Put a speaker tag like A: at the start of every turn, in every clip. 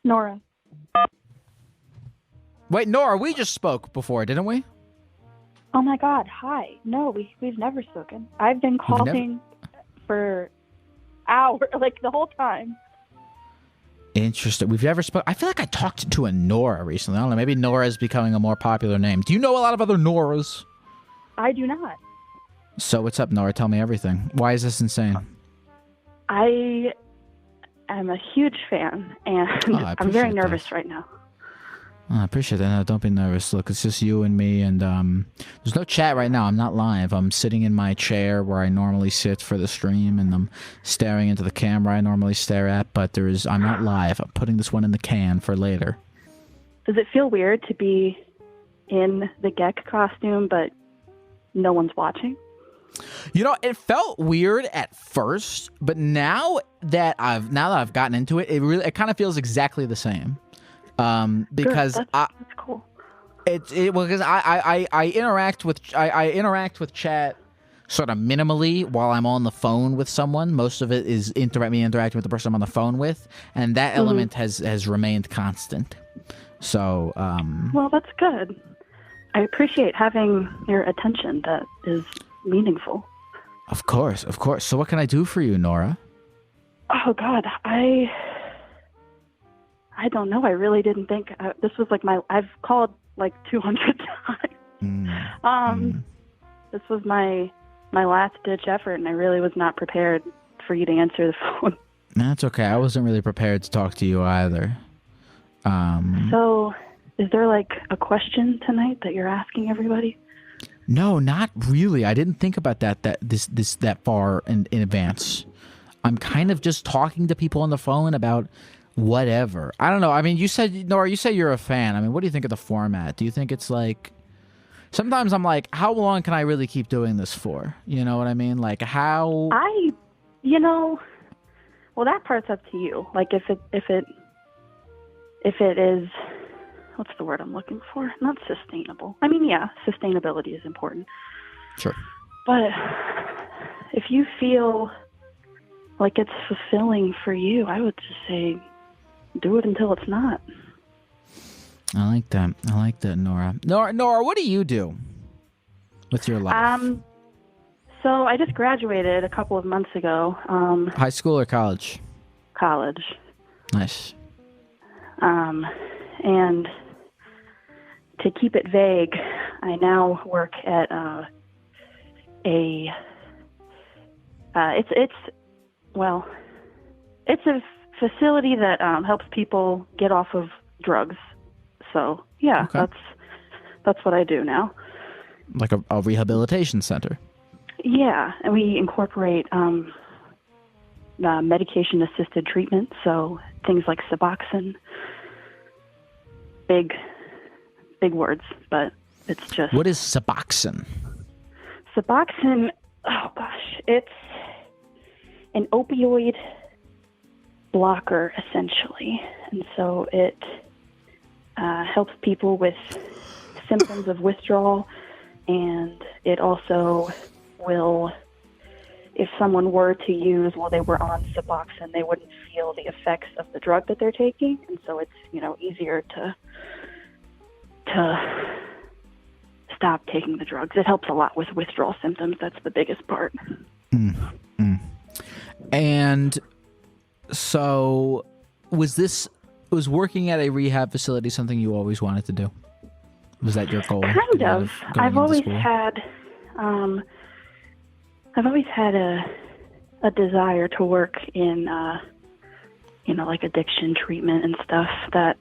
A: Nora.
B: Wait, Nora, we just spoke before, didn't we?
A: Oh my God, hi. No, we've never spoken. I've been calling for hours, like the whole time.
B: Interesting. We've never spoken. I feel like I talked to a Nora recently. I don't know. Maybe Nora is becoming a more popular name. Do you know a lot of other Noras?
A: I do not.
B: So what's up, Nora? Tell me everything. Why is this insane?
A: I am a huge fan, and I'm very nervous right now.
B: Oh, I appreciate that. No, don't be nervous. Look, it's just you and me, and there's no chat right now. I'm not live. I'm sitting in my chair where I normally sit for the stream, and I'm staring into the camera I normally stare at, but I'm not live. I'm putting this one in the can for later.
A: Does it feel weird to be in the Gecko costume, but no one's watching?
B: You know, it felt weird at first, but now that I've gotten into it, it kind of feels exactly the same. Because
A: that's cool.
B: Because I interact with chat sort of minimally while I'm on the phone with someone. Most of it is me interacting with the person I'm on the phone with, and that element has remained constant. So
A: well, that's good. I appreciate having your attention. That is meaningful.
B: Of course. So what can I do for you, Nora?
A: Oh God, I don't know. I really didn't think this was like I've called like 200 times. This was my last ditch effort, and I really was not prepared for you to answer the phone.
B: That's okay. I wasn't really prepared to talk to you either.
A: So, is there like a question tonight that you're asking everybody?
B: No, not really. I didn't think about that far in advance. I'm kind of just talking to people on the phone about whatever. I don't know. I mean, Nora, you say you're a fan. I mean, what do you think of the format? Do you think it's like... Sometimes I'm like, how long can I really keep doing this for? You know what I mean? Like, how...
A: Well, that part's up to you. Like, if it is... What's the word I'm looking for? Not sustainable. I mean, yeah, sustainability is important.
B: Sure.
A: But if you feel like it's fulfilling for you, I would just say do it until it's not.
B: I like that, Nora. Nora, what do you do with your life?
A: So I just graduated a couple of months ago.
B: High school or college?
A: College.
B: Nice.
A: And to keep it vague, I now work at it's a facility that helps people get off of drugs. So yeah,
B: okay.
A: that's what I do now.
B: Like a rehabilitation center.
A: Yeah, and we incorporate medication-assisted treatment, so things like Suboxone. Big words, but it's just...
B: What is Suboxone?
A: Suboxone, oh gosh, it's an opioid blocker, essentially. And so it helps people with symptoms of withdrawal, and it also will, if someone were to use while they were on Suboxone, they wouldn't feel the effects of the drug that they're taking, and so it's, easier to stop taking the drugs. It helps a lot with withdrawal symptoms. That's the biggest part.
B: And so was working at a rehab facility something you always wanted to do? Was that your goal?
A: Kind of. I've always had a desire to work in like addiction treatment and stuff, but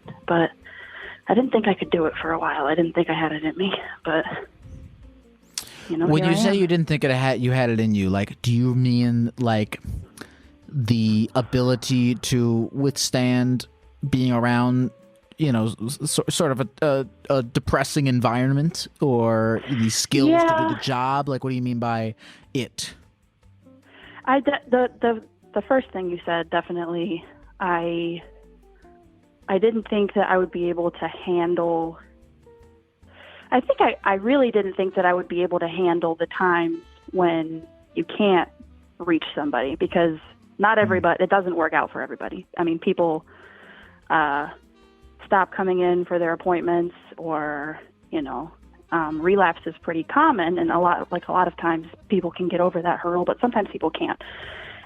A: I didn't think I could do it for a while. I didn't think I had it in me, but
B: when you say you didn't think you had it in you, like, do you mean like the ability to withstand being around, sort of a depressing environment, or the skills to do the job? Like, what do you mean by it?
A: The first thing you said, definitely, I didn't think that I would be able to handle... I think I really didn't think that I would be able to handle the times when you can't reach somebody, because not everybody, it doesn't work out for everybody. I mean, people stop coming in for their appointments, or, relapse is pretty common, and a lot of times people can get over that hurdle, but sometimes people can't.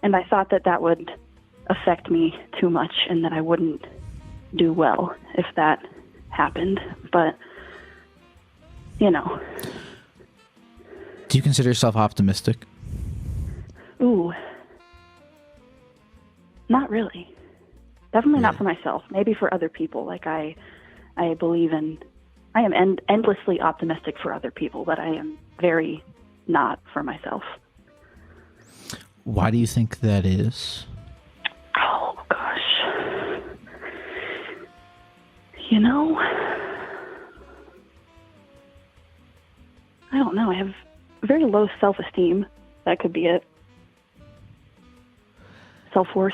A: And I thought that would affect me too much and that I wouldn't do well if that happened. But,
B: Do you consider yourself optimistic?
A: Ooh. Not really. Definitely not for myself. Maybe for other people. Like I am endlessly optimistic for other people, but I am very not for myself.
B: Why do you think that is?
A: Oh, gosh. I don't know. I have very low self-esteem. That could be it. Self-worth.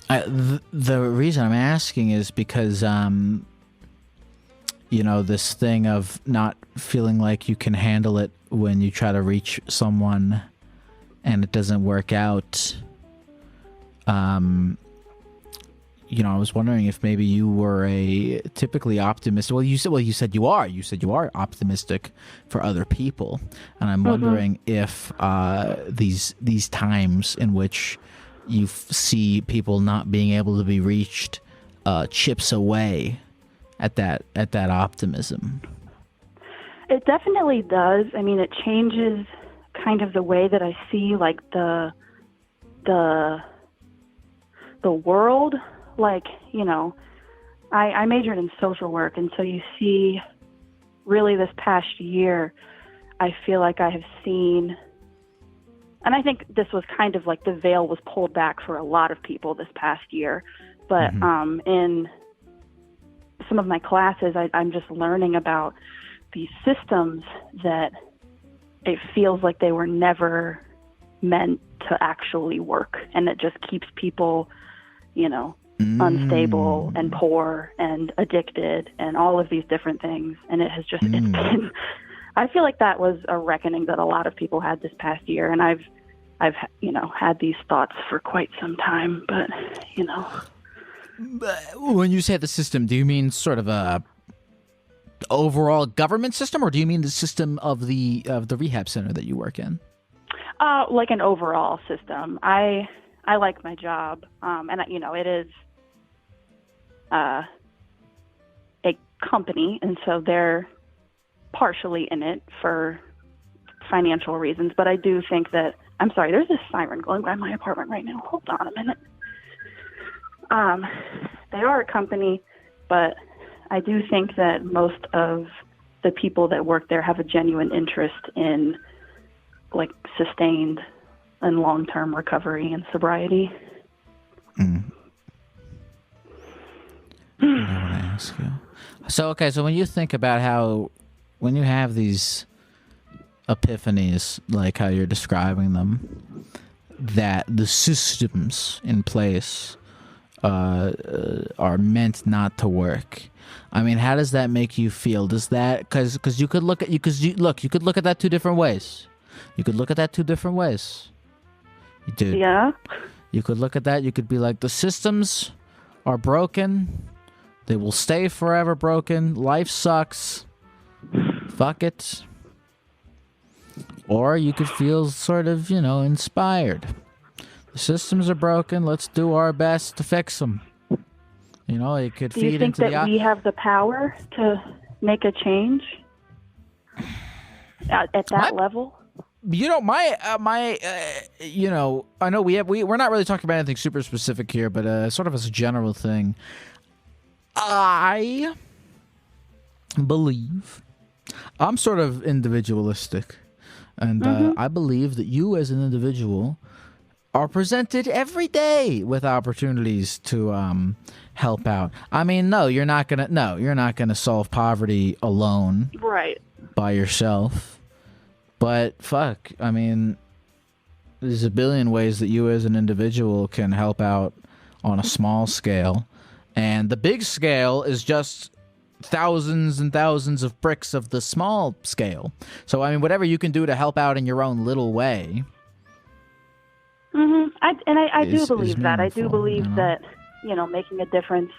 B: The reason I'm asking is because, this thing of not feeling like you can handle it when you try to reach someone and it doesn't work out. I was wondering if maybe you were a typically optimistic. Well, you said you are. You said you are optimistic for other people, and I'm wondering if these times in which you see people not being able to be reached chips away at that optimism.
A: It definitely does. I mean, it changes kind of the way that I see like the world. Like, I majored in social work, and so you see really this past year, I feel like I have seen, and I think this was kind of like the veil was pulled back for a lot of people this past year. But in some of my classes, I'm just learning about these systems that it feels like they were never meant to actually work, and it just keeps people, unstable and poor and addicted and all of these different things. And it has just, it's been, I feel like that was a reckoning that a lot of people had this past year. And I've, had these thoughts for quite some time, but,
B: When you say the system, do you mean sort of a overall government system, or do you mean the system of the rehab center that you work in?
A: Like an overall system. I like my job, and it is a company, and so they're partially in it for financial reasons. But I do think that, I'm sorry, there's this siren going by my apartment right now. Hold on a minute. They are a company, but I do think that most of the people that work there have a genuine interest in like sustained and long-term recovery and sobriety.
B: I want to ask you. So when you think about when you have these epiphanies, like how you're describing them, that the systems in place are meant not to work. I mean, how does that make you feel? Does that because you could look at that two different ways. You could look at that two different ways. You do.
A: Yeah.
B: You could look at that. You could be like, the systems are broken. They will stay forever broken. Life sucks. Fuck it. Or you could feel sort of, inspired. The systems are broken. Let's do our best to fix them. It could feed into the...
A: Do you think that we have the power to make a change at that level?
B: I know we're not really talking about anything super specific here, but sort of as a general thing, I believe I'm sort of individualistic, and I believe that you as an individual are presented every day with opportunities to help out. I mean, you're not gonna solve poverty alone,
A: right,
B: by yourself. But fuck, I mean, there's a billion ways that you as an individual can help out on a small scale. And the big scale is just thousands and thousands of bricks of the small scale. So, I mean, whatever you can do to help out in your own little way.
A: I do believe that. I do believe that making a difference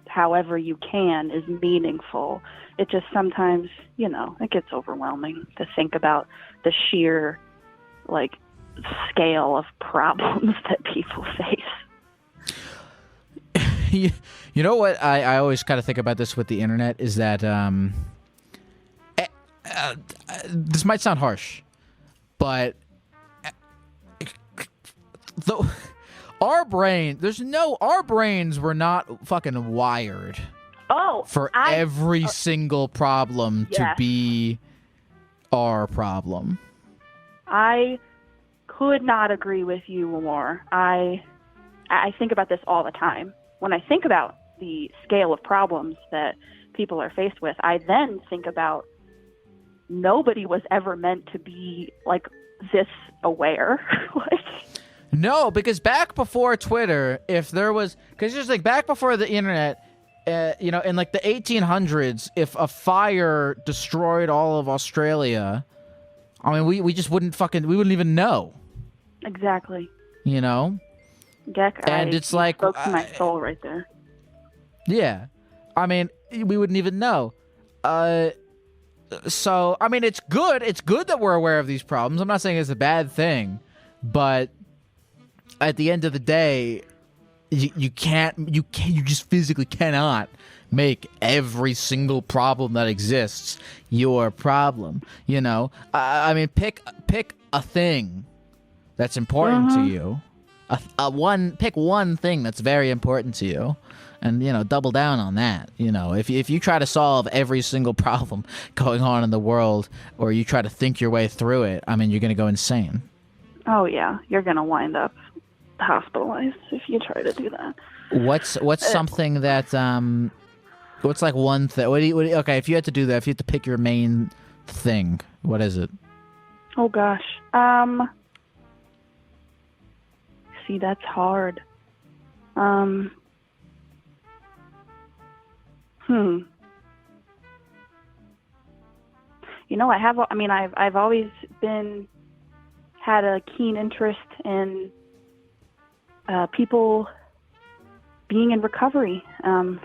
A: however you can is meaningful. It just sometimes, it gets overwhelming to think about the sheer, scale of problems that people face.
B: You know what I always kind of think about this with the internet is that this might sound harsh, but our brains were not fucking wired for every single problem to be our problem.
A: I could not agree with you more. I think about this all the time. When I think about the scale of problems that people are faced with, I then think about nobody was ever meant to be this aware.
B: No, because back before Twitter, back before the internet, in the 1800s, if a fire destroyed all of Australia, I mean, we just wouldn't even know.
A: Exactly.
B: Gecko, and it's
A: spoke to my soul right there.
B: Yeah, I mean, we wouldn't even know. So I mean, it's good. It's good that we're aware of these problems. I'm not saying it's a bad thing, but at the end of the day, you just physically cannot make every single problem that exists your problem. I mean, pick a thing that's important to you. Pick one thing that's very important to you, and double down on that. If you try to solve every single problem going on in the world, or you try to think your way through it, I mean, you're gonna go insane.
A: Oh yeah, you're gonna wind up hospitalized if you try to do that.
B: What's something that what's one thing? Okay, if you had to do that, if you had to pick your main thing, what is it?
A: Oh gosh. See, that's hard. I've always had a keen interest in people being in recovery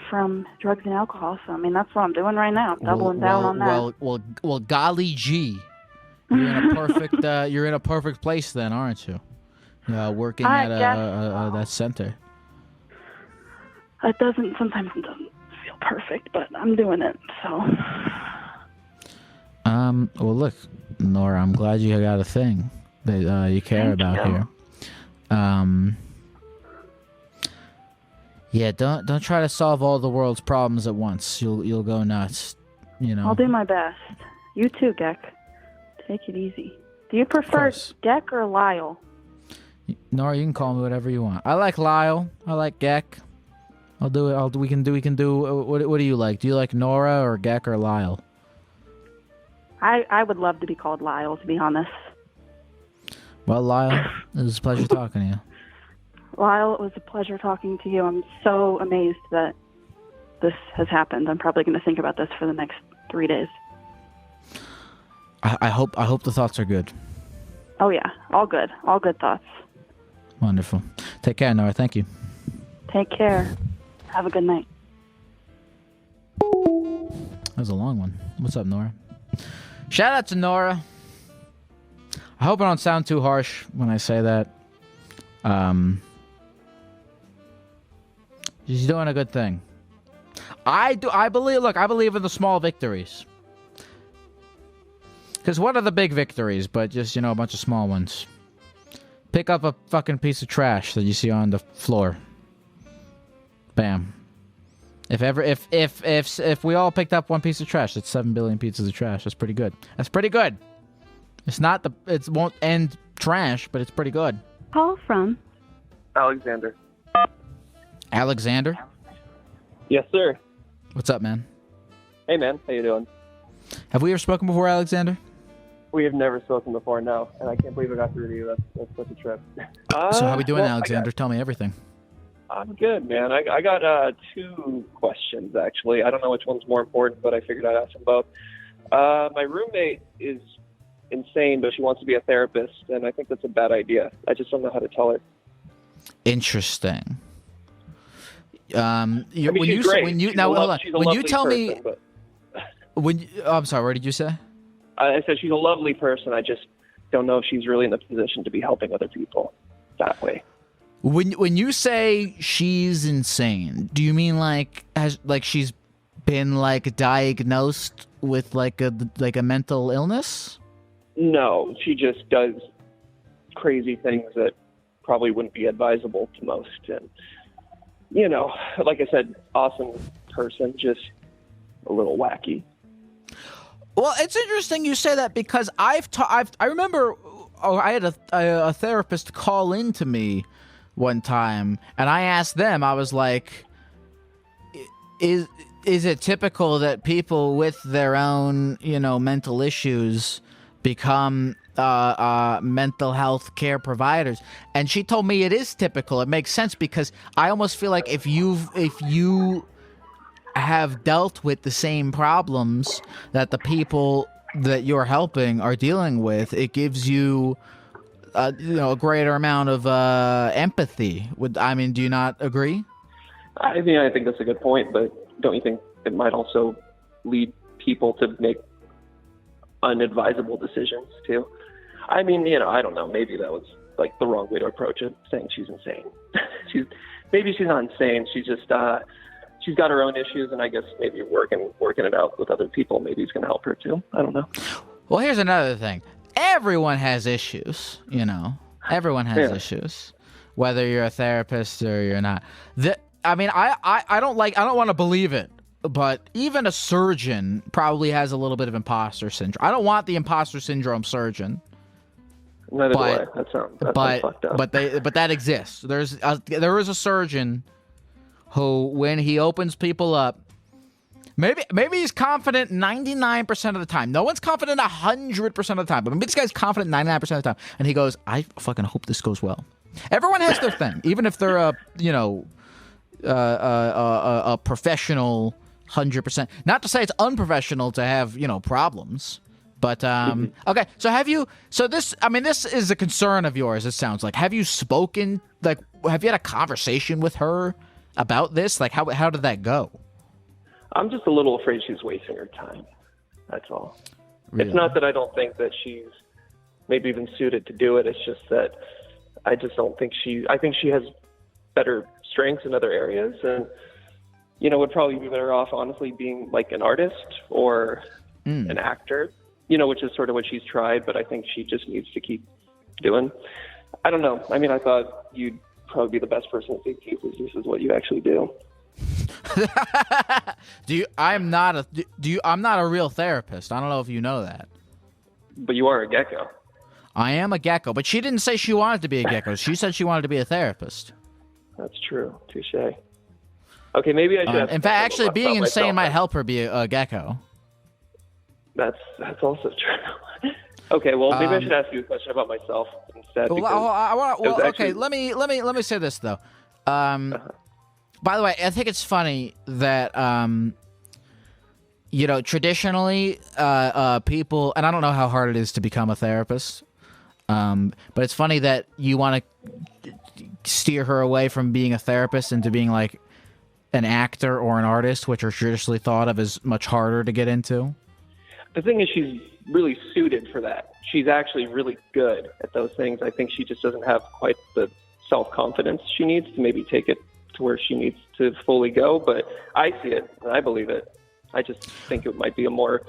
A: from drugs and alcohol. So, I mean, that's what I'm doing right now. I'm doubling down on that.
B: Well, golly gee, you're in a perfect place then, aren't you? Working at that center.
A: Sometimes it doesn't feel perfect, but I'm doing it, so.
B: Well, look, Nora, I'm glad you got a thing that you care about here. Yeah, don't try to solve all the world's problems at once. You'll go nuts,
A: I'll do my best. You too, Geck. Take it easy. Do you prefer Geck or Lyle?
B: Nora, you can call me whatever you want. I like Lyle. I like Geck. I'll do it. We can do. What do you like? Do you like Nora or Geck or Lyle?
A: I would love to be called Lyle, to be honest.
B: Well, Lyle, it was a pleasure talking to you.
A: Lyle, it was a pleasure talking to you. I'm so amazed that this has happened. I'm probably going to think about this for the next 3 days.
B: I hope the thoughts are good.
A: Oh yeah, all good. All good thoughts.
B: Wonderful. Take care, Nora. Thank you.
A: Take care. Have a good night.
B: That was a long one. What's up, Nora? Shout out to Nora. I hope I don't sound too harsh when I say that. She's doing a good thing. I believe in the small victories. Because what are the big victories but just, a bunch of small ones? Pick up a fucking piece of trash that you see on the floor. Bam. If we all picked up one piece of trash, that's 7 billion pieces of trash. That's pretty good. That's pretty good. It won't end trash, but it's pretty good.
A: Call from
C: Alexander.
B: Alexander?
C: Yes, sir.
B: What's up, man?
C: Hey, man. How you doing?
B: Have we ever spoken before, Alexander?
C: We have never spoken before, no. And I can't believe I got through to you. That's such a trip.
B: So how we doing, Alexander? Tell me everything.
C: I'm good, man. I got 2 questions, actually. I don't know which one's more important, but I figured I'd ask them both. My roommate is insane, but she wants to be a therapist, and I think that's a bad idea. I just don't know how to tell her.
B: Interesting.
C: She's great.
B: when you
C: She's
B: now
C: a
B: hold on.
C: she's a
B: When you
C: lovely
B: tell
C: person,
B: me
C: but
B: I'm sorry, what did you say?
C: I said she's a lovely person. I just don't know if she's really in the position to be helping other people that way.
B: When you say she's insane, do you mean like she's been like diagnosed with like a mental illness?
C: No, she just does crazy things that probably wouldn't be advisable to most. And, like I said, awesome person, just a little wacky.
B: Well, it's interesting you say that because I remember I had a therapist call in to me one time, and I asked them, I was like, is it typical that people with their own, mental issues become mental health care providers? And she told me it is typical. It makes sense because I almost feel like if you have dealt with the same problems that the people that you're helping are dealing with, it gives you a greater amount of empathy. Do you not agree?
C: I think that's a good point, but don't you think it might also lead people to make unadvisable decisions too? I don't know. Maybe that was like the wrong way to approach it, saying she's insane. Maybe she's not insane. She's just she's got her own issues, and I guess maybe working it out with other people maybe is going to help her too. I don't know. Well,
B: here's another thing. Everyone has issues, Everyone has issues, whether you're a therapist or you're not. I don't want to believe it, but even a surgeon probably has a little bit of imposter syndrome. I don't want the imposter syndrome surgeon.
C: Neither do I. That sounds fucked up.
B: But that exists. There is a surgeon who, when he opens people up, maybe he's confident 99% of the time. No one's confident 100% of the time, but maybe this guy's confident 99% of the time, and he goes, "I fucking hope this goes well." Everyone has their thing, even if they're a professional 100%. Not to say it's unprofessional to have problems. But okay, so this is a concern of yours, it sounds like. Have you spoken, have you had a conversation with her about this? Like, how did that go?
C: I'm just a little afraid she's wasting her time. That's all. Really? It's not that I don't think that she's maybe even suited to do it. It's just that I just don't think I think she has better strengths in other areas, and would probably be better off, honestly, being like an artist or an actor. Which is sort of what she's tried, but I think she just needs to keep doing. I don't know. I thought you'd probably be the best person to speak to because this is what you actually do.
B: I'm not a real therapist. I don't know if you know that.
C: But you are a gecko.
B: I am a gecko, but she didn't say she wanted to be a gecko. She said she wanted to be a therapist.
C: That's true. Touche. Okay, maybe I should.
B: In fact, actually, being insane might help her be a gecko.
C: That's also true. Okay, well, maybe I should ask you a question about myself instead.
B: Let me say this though. By the way, I think it's funny that traditionally people, and I don't know how hard it is to become a therapist, but it's funny that you want to steer her away from being a therapist into being like an actor or an artist, which are traditionally thought of as much harder to get into.
C: The thing is, she's really suited for that. She's actually really good at those things. I think she just doesn't have quite the self-confidence she needs to maybe take it to where she needs to fully go. But I see it, and I believe it. I just think it might be a more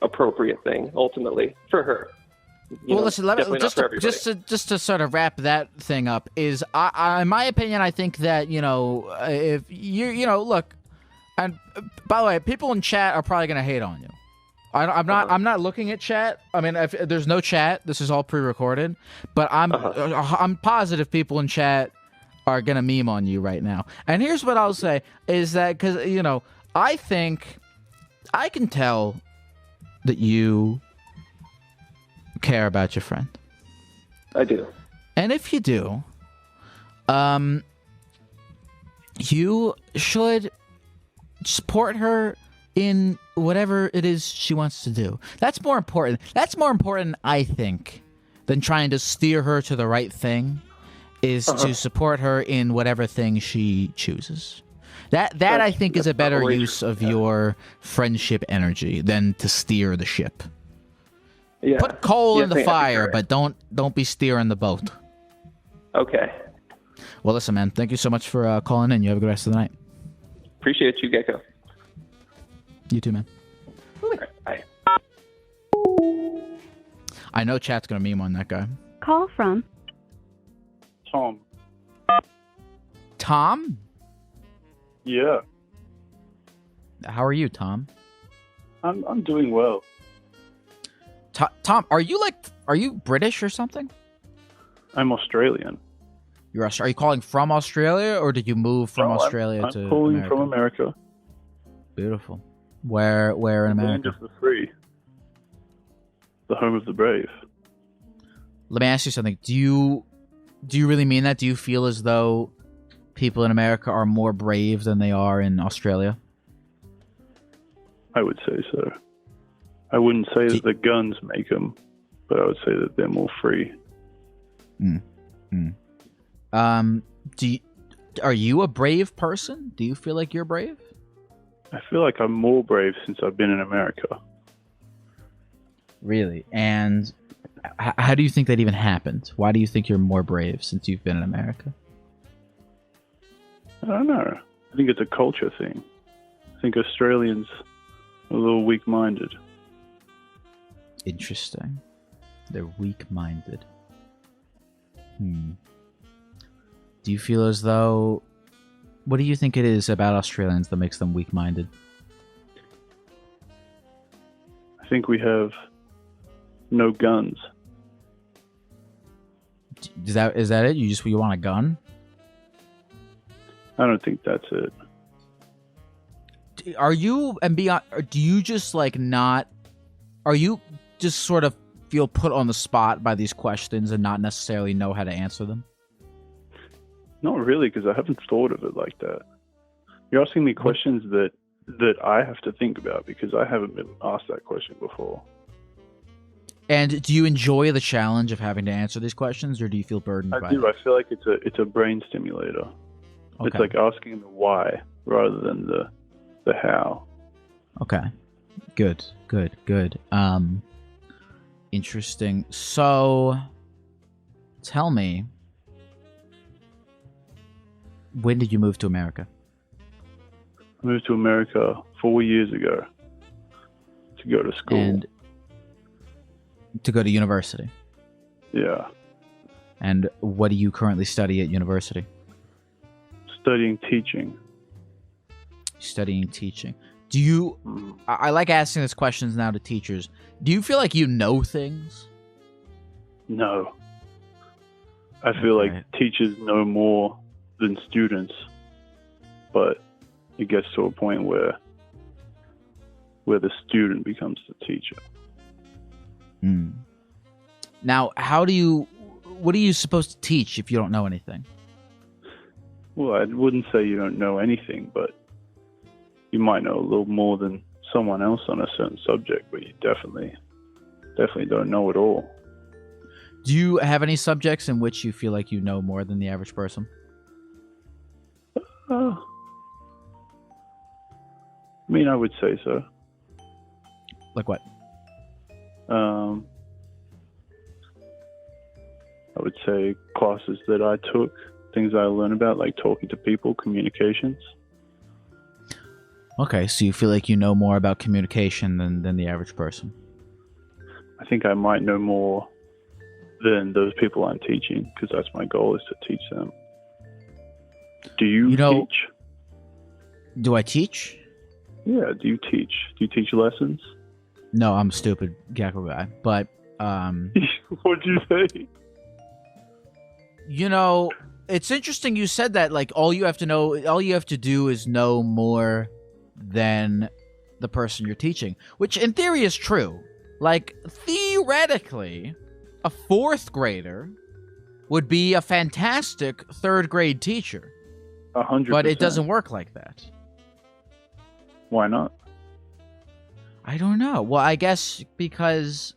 C: appropriate thing, ultimately, for her.
B: Listen, just to sort of wrap that thing up, is in my opinion, I think that, if look, and by the way, people in chat are probably going to hate on you. I'm not looking at chat. If there's no chat, this is all pre-recorded. But I'm positive people in chat are gonna meme on you right now. And here's what I'll say is that because I think I can tell that you care about your friend.
C: I do.
B: And if you do, you should support her in whatever it is she wants to do. That's more important. That's more important, I think, than trying to steer her to the right thing, is to support her in whatever thing she chooses. That I think is a better
C: probably-
B: use of your friendship energy than to steer the ship.
C: Yeah.
B: Put coal
C: Yeah,
B: in the
C: I think
B: fire,
C: you're right.
B: but don't be steering the boat.
C: Okay.
B: Well, listen, man. Thank you so much for calling in. You have a good rest of the night.
C: Appreciate you, Gecko.
B: You too, man.
C: All right, bye.
B: I know chat's gonna meme on that guy.
A: Call from
D: Tom.
B: Tom?
D: Yeah,
B: How are you, Tom?
D: I'm doing well.
B: Tom, are you British or something?
D: I'm Australian.
B: Are you calling from Australia, or did you move from
D: No,
B: Australia
D: I'm
B: to
D: calling
B: America?
D: from America.
B: Beautiful. Where in
D: The land
B: America?
D: of the free. The home of the brave.
B: Let me ask you something. Do you really mean that? Do you feel as though people in America are more brave than they are in Australia?
D: I would say so. I wouldn't say that the guns make them, but I would say that they're more free.
B: Are you a brave person? Do you feel like you're brave?
D: I feel like I'm more brave since I've been in America.
B: Really? And how do you think that even happened? Why do you think you're more brave since you've been in America?
D: I don't know. I think it's a culture thing. I think Australians are a little weak-minded.
B: Interesting. They're weak-minded. Do you feel as though... What do you think it is about Australians that makes them weak-minded?
D: I think we have no guns.
B: Is that it? You want a gun?
D: I don't think that's it.
B: Are you, and beyond, do you just like not... Are you just sort of feel put on the spot by these questions and not necessarily know how to answer them?
D: Not really, because I haven't thought of it like that. You're asking me questions that I have to think about because I haven't been asked that question before.
B: And do you enjoy the challenge of having to answer these questions, or do you feel burdened by
D: I do.
B: it?
D: I feel like it's a brain stimulator.
B: Okay.
D: It's like asking the why rather than the how.
B: Okay. Good. Interesting. So, tell me, when did you move to America?
D: I moved to America 4 years ago to go to school.
B: And to go to university.
D: Yeah.
B: And what do you currently study at university?
D: Studying teaching.
B: Studying teaching. Do you... I like asking these questions now to teachers. Do you feel like you know things?
D: No. I feel
B: Okay.
D: like teachers know more than students, but it gets to a point where the student becomes the teacher.
B: Now, what are you supposed to teach if you don't know anything?
D: Well, I wouldn't say you don't know anything, but you might know a little more than someone else on a certain subject, but you definitely don't know it all.
B: Do you have any subjects in which you feel like you know more than the average person?
D: I mean, I would say so.
B: Like what?
D: I would say classes that I took, things I learned about, like talking to people, communications.
B: Okay, so you feel like you know more about communication than the average person.
D: I think I might know more than those people I'm teaching, because that's my goal, is to teach them. Do you teach?
B: Do I teach?
D: Yeah, do you teach? Do you teach lessons?
B: No, I'm a stupid Gecko guy. But,
D: What'd you say?
B: you know, it's interesting you said that, like, all you have to do is know more than the person you're teaching, which in theory is true. Like, theoretically, a fourth grader would be a fantastic third grade teacher.
D: 100%.
B: But it doesn't work like that.
D: Why not?
B: I don't know. Well, I guess because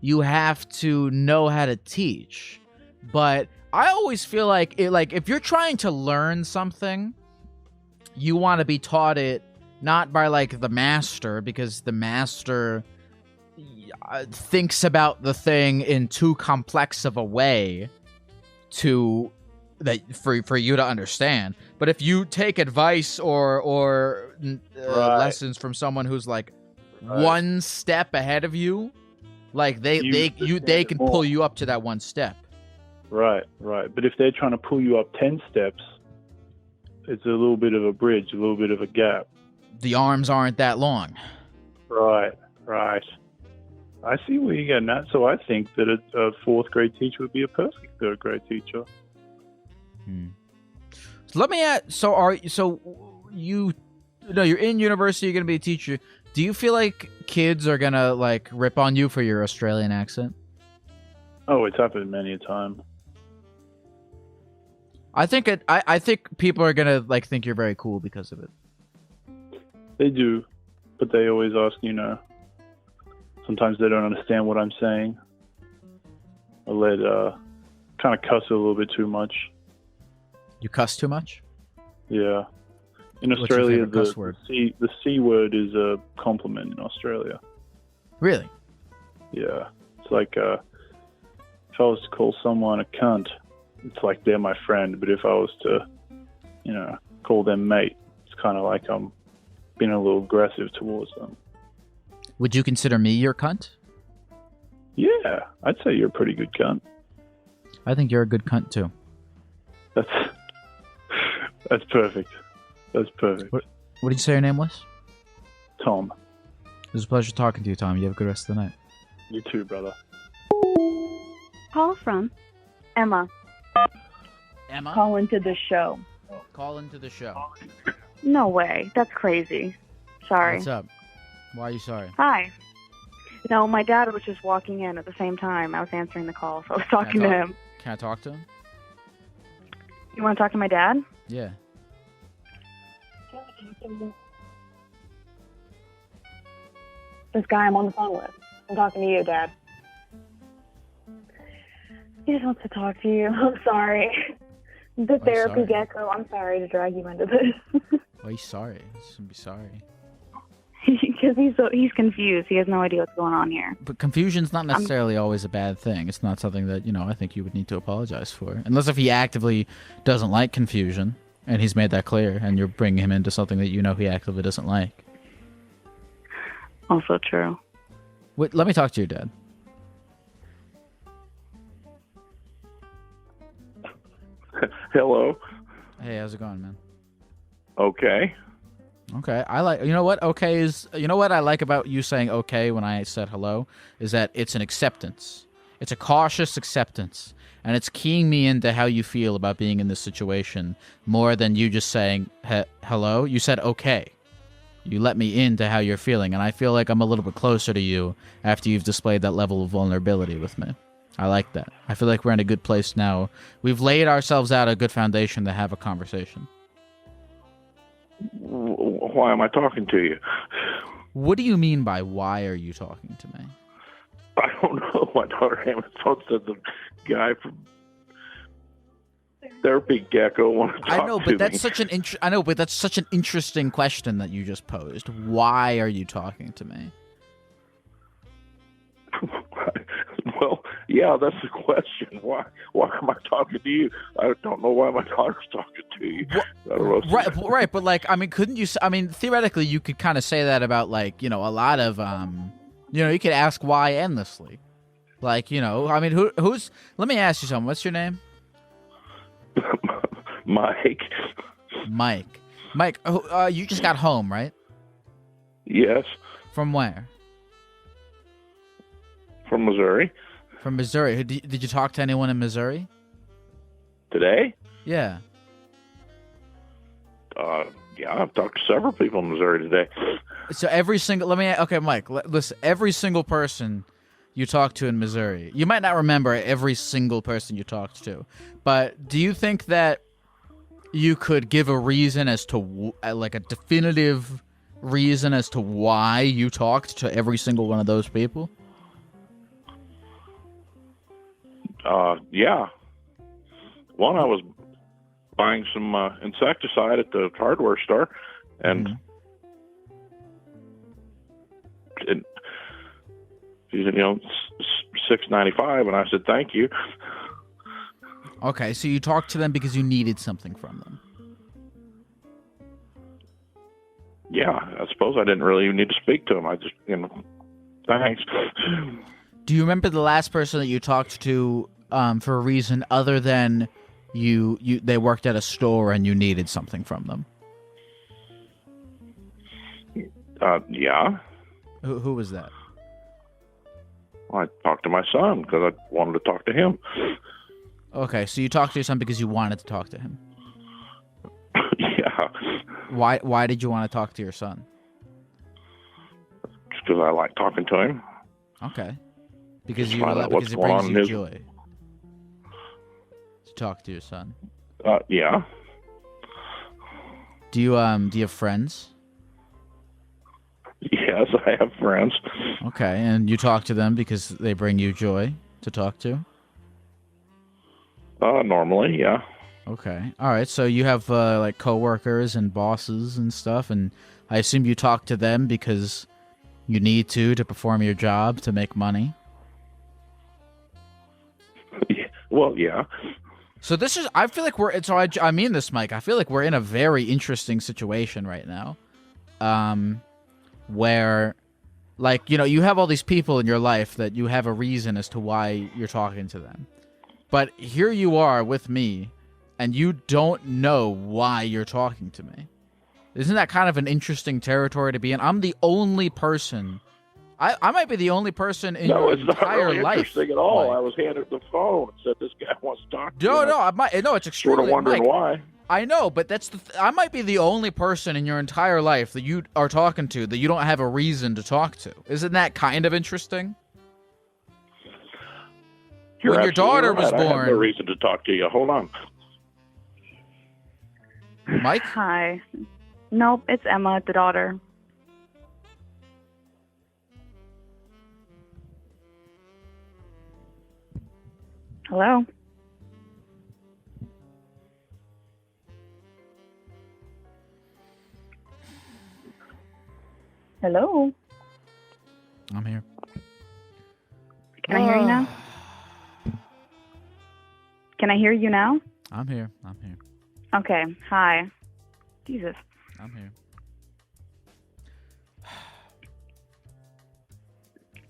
B: you have to know how to teach. But I always feel like if you're trying to learn something, you want to be taught it not by like the master, because the master thinks about the thing in too complex of a way for you to understand. But if you take advice or lessons from someone who's like one step ahead of you, like they can pull you up to that one step.
D: Right. But if they're trying to pull you up 10 steps, it's a little bit of a bridge, a little bit of a gap.
B: The arms aren't that long.
D: Right. I see where you're getting at. So I think that a fourth grade teacher would be a perfect third grade teacher.
B: So let me ask. You're in university. You're gonna be a teacher. Do you feel like kids are gonna like rip on you for your Australian accent?
D: Oh, it's happened many a time.
B: I think people are gonna like think you're very cool because of it.
D: They do, but they always ask, sometimes they don't understand what I'm saying. I kind of cuss a little bit too much.
B: You cuss too much?
D: Yeah. In
B: What's
D: Australia,
B: your favorite cuss word?
D: the C word is a compliment in Australia.
B: Really?
D: Yeah. It's like if I was to call someone a cunt, it's like they're my friend. But if I was to, call them mate, it's kind of like I'm being a little aggressive towards them.
B: Would you consider me your cunt?
D: Yeah, I'd say you're a pretty good cunt.
B: I think you're a good cunt too.
D: That's perfect. That's perfect.
B: What did you say your name was?
D: Tom.
B: It was a pleasure talking to you, Tom. You have a good rest of the night.
D: You too, brother.
E: Call from Emma.
B: Emma?
E: Call into the show.
B: Call into the show.
E: No way. That's crazy. Sorry.
B: What's up? Why are you sorry?
E: Hi. No, my dad was just walking in at the same time. I was answering the call, so I was talking to him.
B: Can I talk to him?
E: You want to talk to my dad?
B: Yeah.
E: This guy I'm on the phone with. I'm talking to you, Dad. He just wants to talk to you. I'm sorry. The therapy Gecko. I'm sorry to drag you into this.
B: Why are you sorry? You shouldn't be sorry.
E: Because he's confused. He has no idea what's going on here.
B: But confusion's not necessarily always a bad thing. It's not something that, I think you would need to apologize for. Unless if he actively doesn't like confusion, and he's made that clear, and you're bringing him into something that he actively doesn't like.
E: Also true.
B: Wait, let me talk to your dad.
F: Hello.
B: Hey, how's it going, man?
F: Okay.
B: Okay, I like. You know what? Okay is. You know what I like about you saying okay when I said hello is that it's an acceptance. It's a cautious acceptance, and it's keying me into how you feel about being in this situation more than you just saying hello. You said okay. You let me into how you're feeling, and I feel like I'm a little bit closer to you after you've displayed that level of vulnerability with me. I like that. I feel like we're in a good place now. We've laid ourselves out a good foundation to have a conversation.
F: Why am I talking to you?
B: What do you mean by why are you talking to me?
F: I don't know. My daughter Hannah thought that the guy from Therapy Gecko wanted to talk to me.
B: I know, but that's such an interesting question that you just posed. Why are you talking to me?
F: Well, yeah, that's the question. Why am I talking to you? I don't know why my daughter's talking to you.
B: Right, but like, I mean, couldn't you? I mean, theoretically, you could kind of say that about like, a lot of, you could ask why endlessly. Like, I mean, who's? Let me ask you something. What's your name?
F: Mike.
B: Mike. You just got home, right?
F: Yes.
B: From where?
F: From Missouri.
B: From Missouri. Did you talk to anyone in Missouri?
F: Today?
B: Yeah.
F: Yeah, I've talked to several people in Missouri today.
B: So Mike, listen, every single person you talked to in Missouri, you might not remember every single person you talked to, but do you think that you could give a reason as to, like a definitive reason as to why you talked to every single one of those people?
F: Yeah. One, I was buying some insecticide at the hardware store, and it, he said, $6.95, and I said thank you.
B: Okay, so you talked to them because you needed something from them.
F: Yeah, I suppose I didn't really even need to speak to him. I just, thanks.
B: Do you remember the last person that you talked to for a reason other than they worked at a store and you needed something from them?
F: Yeah.
B: Who was that?
F: Well, I talked to my son because I wanted to talk to him.
B: Okay, so you talked to your son because you wanted to talk to him.
F: Yeah.
B: Why did you want to talk to your son?
F: Just because I like talking to him.
B: Okay. Because
F: find out what's
B: it
F: going
B: brings
F: on
B: you
F: in his...
B: joy to talk to your son.
F: Yeah.
B: Do you have friends?
F: Yes, I have friends.
B: Okay, and you talk to them because they bring you joy to talk to?
F: Normally, yeah.
B: Okay. All right, so you have like coworkers and bosses and stuff, and I assume you talk to them because you need to perform your job to make money?
F: Well, yeah.
B: So this is, I feel like I mean this, Mike, I feel like we're in a very interesting situation right now. Where, like, you have all these people in your life that you have a reason as to why you're talking to them. But here you are with me, and you don't know why you're talking to me. Isn't that kind of an interesting territory to be in? I'm the only person. I might be the only person in your entire life.
F: No, it's not really interesting at all.
B: Mike.
F: I was handed the phone and said, this guy wants to talk to you.
B: No, it's extremely...
F: Sort of wondering
B: Mike,
F: why.
B: I know, but that's I might be the only person in your entire life that you are talking to that you don't have a reason to talk to. Isn't that kind of interesting? When your daughter was born...
F: I have no reason to talk to you. Hold on.
B: Mike?
A: Hi. Nope, it's Emma, the daughter. Hello? Hello?
B: I'm here.
A: Can I hear you now? Can I hear you now?
B: I'm here.
A: Okay, hi. Jesus.
B: I'm here.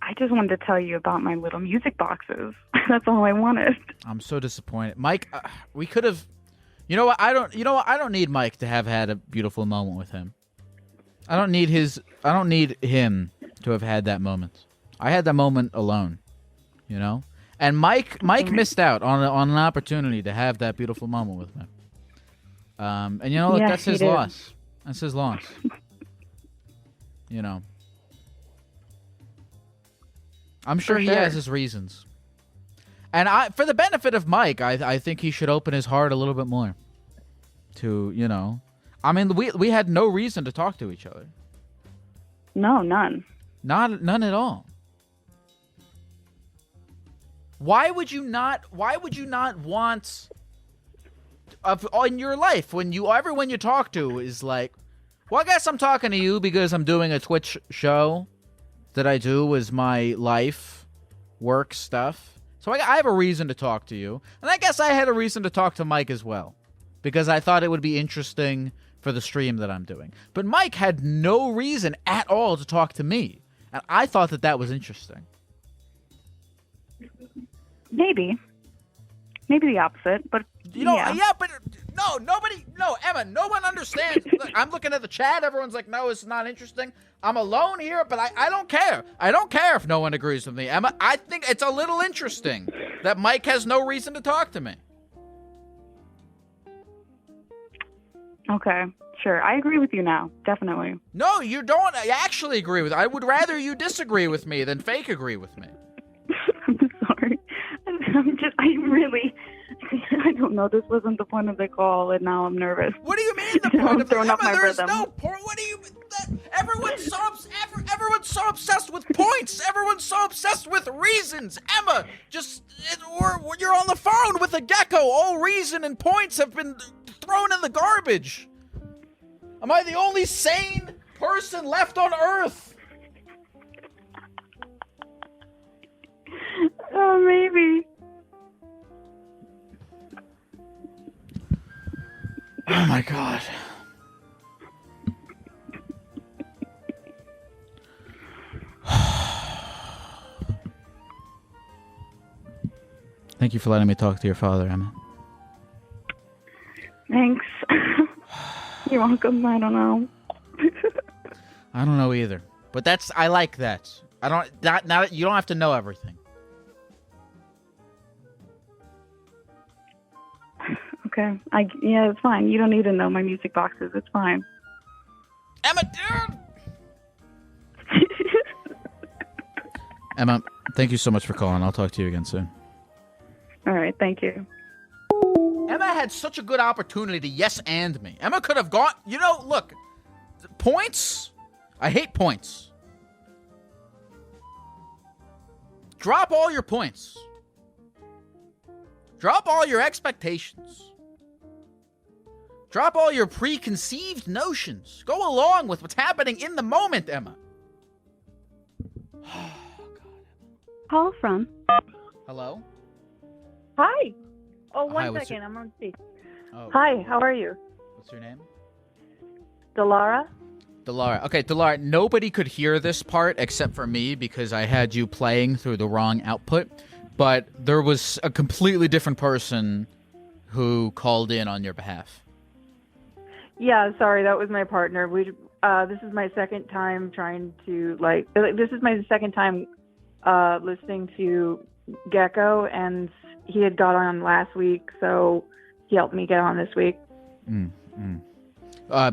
A: I just wanted to tell you about my little music boxes. That's all I wanted.
B: I'm so disappointed. Mike, we could have... You know what? I don't need Mike to have had a beautiful moment with him. I don't need him to have had that moment. I had that moment alone, And Mike missed out on an opportunity to have that beautiful moment with me. And look,
A: yeah,
B: that's his loss. That's his loss. I'm sure he has his reasons. And for the benefit of Mike, I think he should open his heart a little bit more. To, I mean, we had no reason to talk to each other.
A: No, none.
B: None at all. Why would you not want in your life when everyone you talk to is like, well, I guess I'm talking to you because I'm doing a Twitch show that I do as my life work stuff. So I have a reason to talk to you. And I guess I had a reason to talk to Mike as well, because I thought it would be interesting for the stream that I'm doing. But Mike had no reason at all to talk to me. And I thought that was interesting.
A: Maybe the opposite, but
B: but Emma, no one understands. Look, I'm looking at the chat. Everyone's like, no, it's not interesting. I'm alone here, but I don't care. I don't care if no one agrees with me, Emma. I think it's a little interesting that Mike has no reason to talk to me.
A: Okay, sure. I agree with you now. Definitely.
B: No, you don't. I actually agree with. I would rather you disagree with me than fake agree with me.
A: I'm sorry. I don't know. This wasn't the point of the call, and now I'm nervous.
B: What do you mean the point of the
A: throwing up my
B: There's
A: rhythm.
B: no point. What do you? Everyone's so obsessed with points. Everyone's so obsessed with reasons. Emma, you're on the phone with a Gecko. All reason and points have been thrown in the garbage? Am I the only sane person left on Earth?
A: Oh, maybe.
B: Oh my god. Thank you for letting me talk to your father, Emma.
A: Thanks. You're welcome. I don't know.
B: I don't know either, but I like that. Now you don't have to know everything.
A: Okay. Yeah, it's fine. You don't need to know my music boxes. It's fine.
B: Emma, dude. Emma, thank you so much for calling. I'll talk to you again soon.
A: All right. Thank you.
B: Emma had such a good opportunity to yes and me. Emma could have gone, look, points. I hate points. Drop all your points. Drop all your expectations. Drop all your preconceived notions. Go along with what's happening in the moment, Emma.
A: Call from.
B: Hello?
E: Hi. Oh,
B: Hi,
E: one
B: what's
E: second. I'm on speak.
B: Oh,
A: Hi. How are you?
B: what's your name?
A: Delara?
B: Delara. Okay, Delara, nobody could hear this part except for me because I had you playing through the wrong output, but there was a completely different person who called in on your behalf.
A: Yeah, sorry. That was my partner. This is my second time trying to, this is my second time listening to Gecko, and he had got on last week, so he helped me get on this week.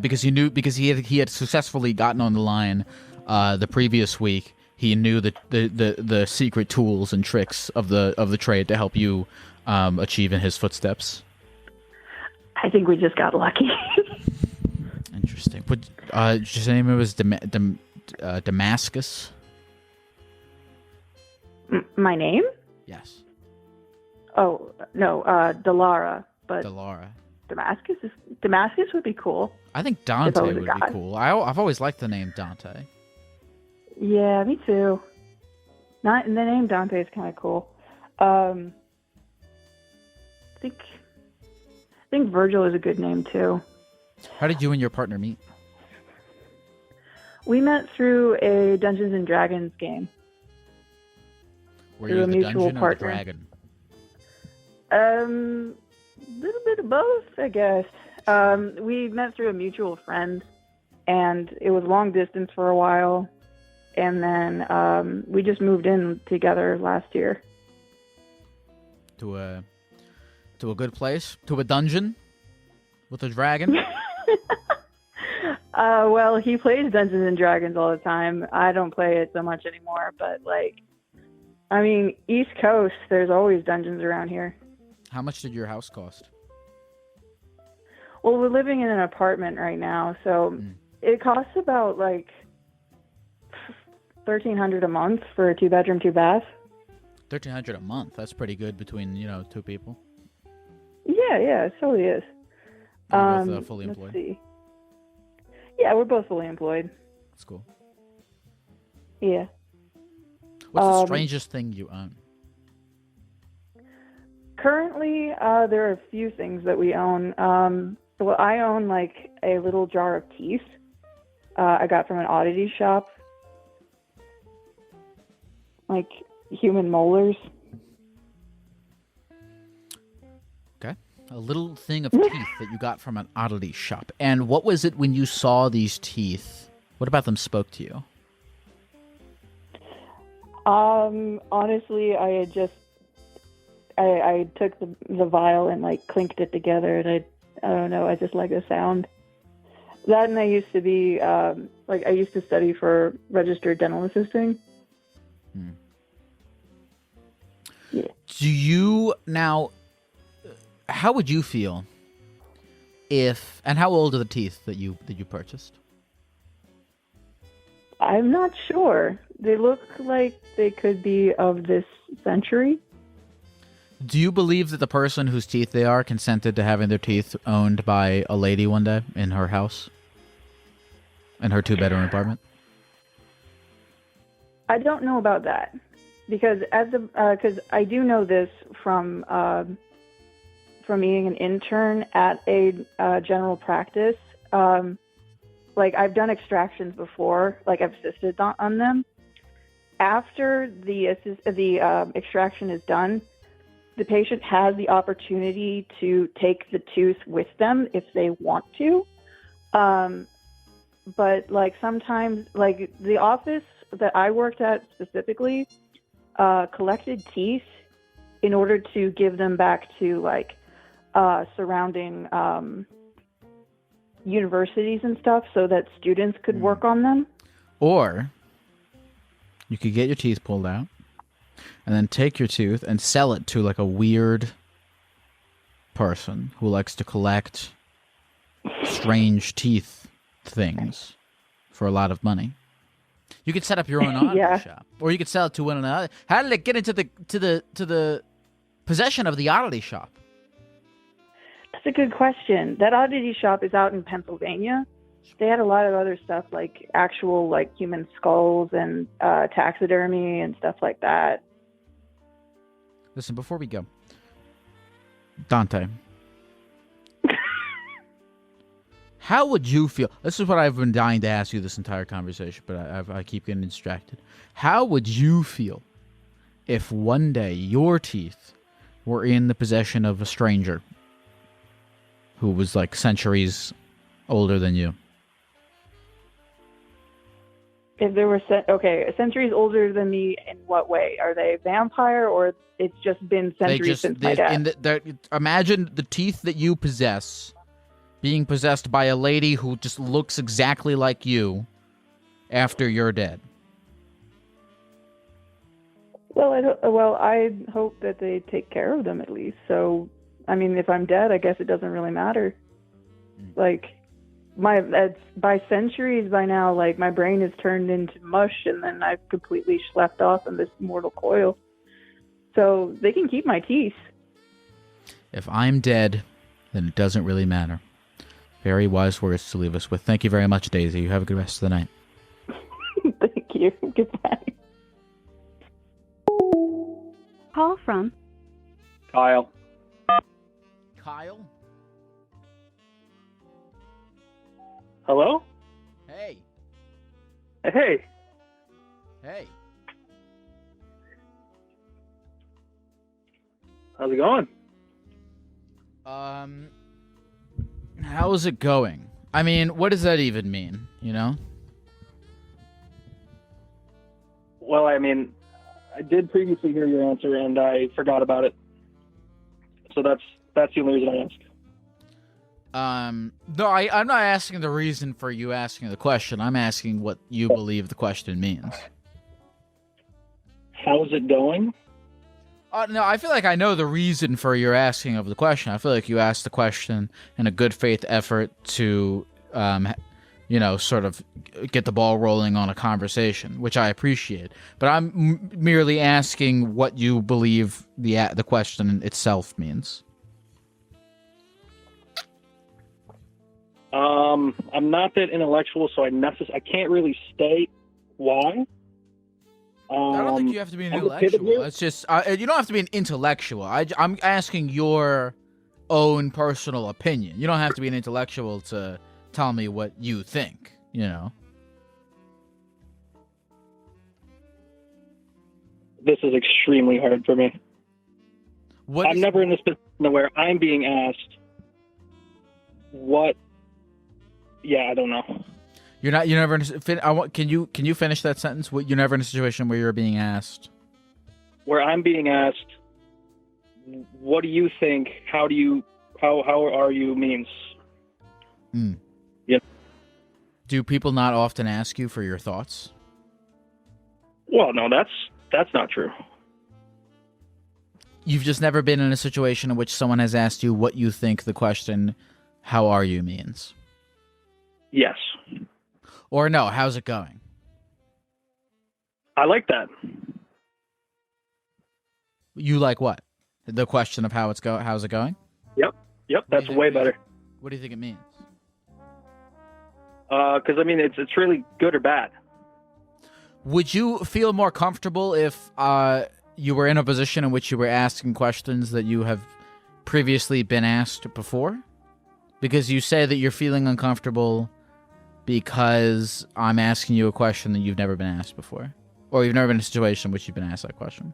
B: Because he had successfully gotten on the line the previous week. He knew the secret tools and tricks of the trade to help you achieve in his footsteps.
A: I think we just got lucky.
B: Interesting. But his name was Damascus.
A: My name?
B: Yes.
A: Oh, no, Delara, but
B: Delara.
A: Damascus would be cool.
B: I think Dante
A: was a
B: would be
A: guy.
B: cool. I've always liked the name Dante.
A: Yeah, me too. The name Dante is kind of cool. I think Virgil is a good name too.
B: How did you and your partner meet?
A: We met through a Dungeons and Dragons game.
B: Were
A: Through
B: you
A: a
B: the
A: mutual
B: dungeon or the
A: partner.
B: dragon?
A: Little bit of both, I guess. We met through a mutual friend, and it was long distance for a while, and then we just moved in together last year.
B: To a good place? To a dungeon? With a dragon?
A: Well, he plays Dungeons and Dragons all the time. I don't play it so much anymore, but East Coast, there's always dungeons around here.
B: How much did your house cost?
A: Well, we're living in an apartment right now, so it costs about $1,300 a month for a 2-bedroom, 2-bath.
B: $1,300 a month. That's pretty good between two people.
A: Yeah, it totally is.
B: You're both fully
A: let's
B: employed.
A: see. Yeah, we're both fully employed.
B: That's cool.
A: Yeah.
B: What's the strangest thing you own?
A: Currently, there are a few things that we own. Well, I own a little jar of teeth. I got from an oddity shop. Human molars.
B: Okay. A little thing of teeth that you got from an oddity shop. And what was it when you saw these teeth? What about them spoke to you?
A: Honestly, I took the vial and clinked it together, and I don't know, I just like the sound. That, and I used to be I used to study for registered dental assisting. Yeah.
B: Do you now? How would you feel if? And how old are the teeth that you purchased?
A: I'm not sure. They look like they could be of this century.
B: Do you believe that the person whose teeth they are consented to having their teeth owned by a lady one day in her house? In her 2-bedroom apartment?
A: I don't know about that because because I do know this from being an intern at a general practice. Like I've done extractions before, like I've assisted on them. After the extraction is done, the patient has the opportunity to take the tooth with them if they want to. But like sometimes, like the office that I worked at specifically collected teeth in order to give them back to like surrounding universities and stuff so that students could work on them.
B: Or you could get your teeth pulled out and then take your tooth and sell it to like a weird person who likes to collect strange teeth things for a lot of money. You could set up your own oddity shop, or you could sell it to one another. How did it get into the possession of the oddity shop?
A: That's a good question. That oddity shop is out in Pennsylvania. They had a lot of other stuff like actual like human skulls and taxidermy and stuff like that.
B: Listen, before we go, Dante, how would you feel? This is what I've been dying to ask you this entire conversation, but I keep getting distracted. How would you feel if one day your teeth were in the possession of a stranger who was like centuries older than you?
A: If there were centuries older than me, in what way? Are they vampire, or it's just been centuries since my dad?
B: Imagine the teeth that you possess being possessed by a lady who just looks exactly like you after you're dead.
A: Well, I hope that they take care of them at least. So, I mean, if I'm dead, I guess it doesn't really matter. Like, by centuries by now, like my brain is turned into mush, and then I've completely slept off in this mortal coil. So they can keep my teeth.
B: If I'm dead, then it doesn't really matter. Very wise words to leave us with. Thank you very much, Daisy. You have a good rest of the night.
A: Thank you. Goodbye.
G: Call from
C: Kyle.
B: Kyle?
C: Hello?
B: Hey.
C: Hey.
B: Hey.
C: How's it going?
B: How's it going? I mean, what does that even mean, you know?
C: Well, I mean, I did previously hear your answer, and I forgot about it. So that's the only reason I asked.
B: No, I'm not asking the reason for you asking the question. I'm asking what you believe the question means.
C: How's it going?
B: No, I feel like I know the reason for your asking of the question. I feel like you asked the question in a good faith effort to, sort of get the ball rolling on a conversation, which I appreciate. But I'm merely asking what you believe the question itself means.
C: I'm not that intellectual, so I can't really state why.
B: I don't think you have to be an intellectual. It's just you don't have to be an intellectual. I'm asking your own personal opinion. You don't have to be an intellectual to tell me what you think, you know.
C: This is extremely hard for me. I'm never in this position where I'm being asked what. Yeah, I don't know.
B: You're never. Can you finish that sentence? You're never in a situation where you're being asked.
C: Where I'm being asked, what do you think? How are you means? Yeah.
B: Do people not often ask you for your thoughts?
C: Well, no, that's not true.
B: You've just never been in a situation in which someone has asked you what you think the question, "How are you?" means.
C: Yes.
B: Or no, how's it going?
C: I like that.
B: You like what? The question of how's it going?
H: Yep, that's way better.
B: What do you think it means?
H: Because I mean, it's really good or bad.
B: Would you feel more comfortable if you were in a position in which you were asking questions that you have previously been asked before? Because you say that you're feeling uncomfortable because I'm asking you a question that you've never been asked before. Or you've never been in a situation in which you've been asked that question.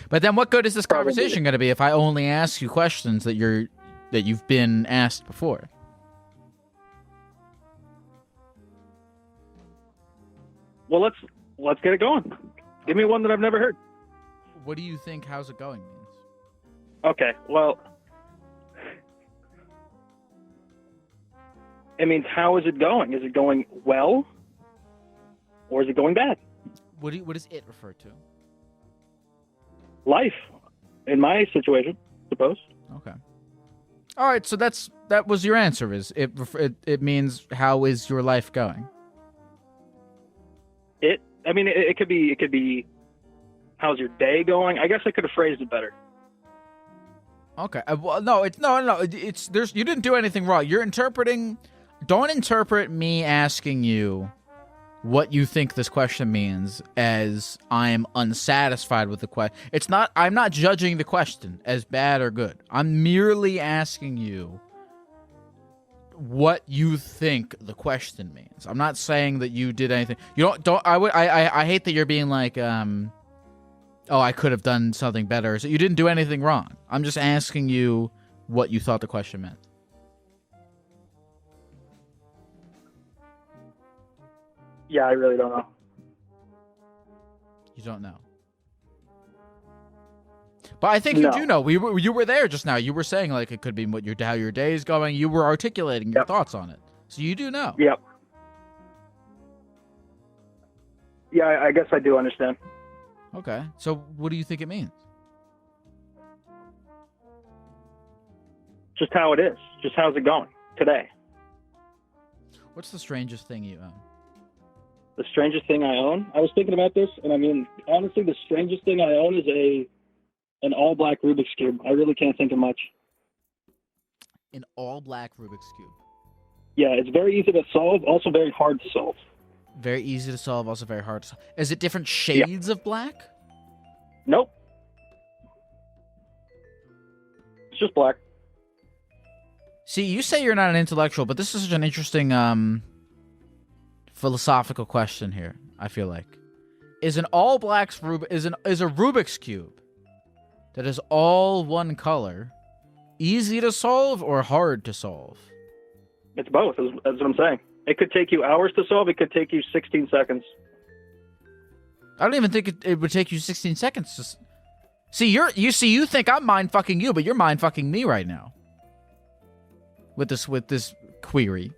B: But then what good is this conversation going to be if I only ask you questions that you've been asked before?
H: Well, let's get it going. Give me one that I've never heard.
B: What do you think how's it going means?
H: Okay, well, it means how is it going? Is it going well? Or is it going bad?
B: What does it refer to?
H: Life, in my situation, suppose.
B: Okay. All right, so that was your answer. Is it means how is your life going?
H: It could be how's your day going? I guess I could have phrased it better.
B: Okay. Well, no. It's you didn't do anything wrong. You're interpreting. Don't interpret me asking you what you think this question means as I'm unsatisfied with the question. It's not. I'm not judging the question as bad or good. I'm merely asking you what you think the question means. I'm not saying that you did anything. You don't. I hate that you're being like, oh, I could have done something better. So you didn't do anything wrong. I'm just asking you what you thought the question meant.
H: Yeah, I really don't know.
B: You don't know. But I think you do know. You were there just now. You were saying like it could be how your day is going. You were articulating your thoughts on it. So you do know.
H: Yep. Yeah, I guess I do understand.
B: Okay. So what do you think it means?
H: Just how it is. Just how's it going today?
B: What's the strangest thing you own?
H: The strangest thing I own? I was thinking about this, and I mean, honestly, the strangest thing I own is an all-black Rubik's Cube. I really can't think of much.
B: An all-black Rubik's Cube?
H: Yeah, it's very easy to solve, also very hard to solve.
B: Very easy to solve, also very hard to solve. Is it different shades of black?
H: Nope. It's just black.
B: See, you say you're not an intellectual, but this is such an interesting philosophical question here, I feel like. Is an all-black is a Rubik's Cube that is all one color easy to solve or hard to solve?
H: It's both, that's what I'm saying. It could take you hours to solve. It could take you 16 seconds.
B: I don't even think it would take you 16 seconds to... See, you think I'm mind-fucking you, but you're mind-fucking me right now. With this query.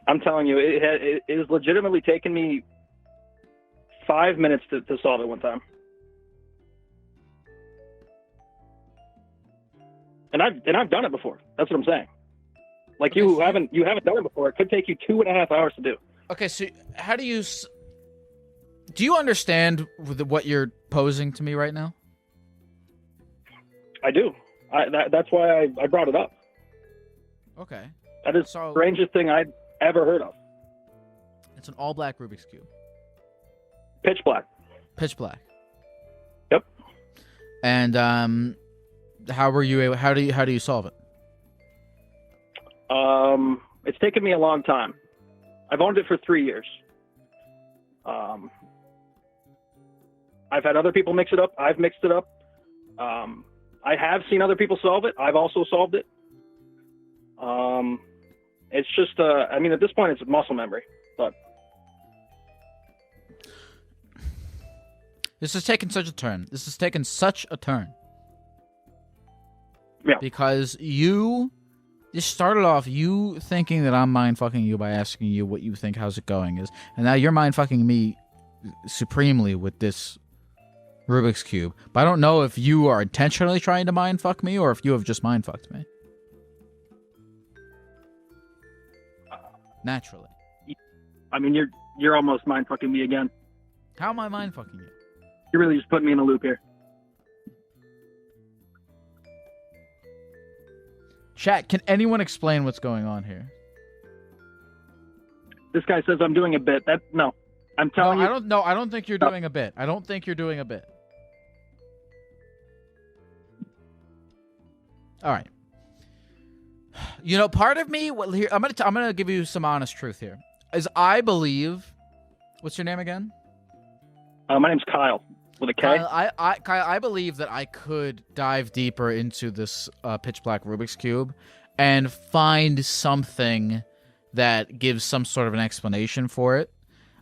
H: I'm telling you, it has legitimately taken me 5 minutes to solve it one time. And I've done it before. That's what I'm saying. Like okay, you haven't done it before. It could take you 2.5 hours to do.
B: Okay, so how do you understand what you're posing to me right now?
H: I do. That's why I brought it up.
B: Okay.
H: That is the strangest thing I'd ever heard of.
B: It's an all-black Rubik's Cube.
H: Pitch black.
B: Pitch black.
H: Yep.
B: And how do you solve it?
H: It's taken me a long time. I've owned it for 3 years. I've had other people mix it up. I've mixed it up. I have seen other people solve it. I've also solved it. It's just, I mean, at this point, it's muscle memory. But
B: this has taken such a turn.
H: Yeah.
B: Because you started off you thinking that I'm mind fucking you by asking you what you think how's it going is, and now you're mind fucking me supremely with this Rubik's Cube. But I don't know if you are intentionally trying to mind fuck me or if you have just mind fucked me. Naturally.
H: I mean, you're almost mind fucking me again.
B: How am I mind fucking you?
H: You're really just putting me in a loop here.
B: Chat, can anyone explain what's going on here?
H: This guy says I'm doing a bit. No. I'm telling you.
B: I don't think you're doing a bit. I don't think you're doing a bit. All right. You know, part of me, here, I'm gonna give you some honest truth here. Is I believe, what's your name again?
H: My name's Kyle with a K.
B: Kyle, I believe that I could dive deeper into this pitch black Rubik's Cube and find something that gives some sort of an explanation for it.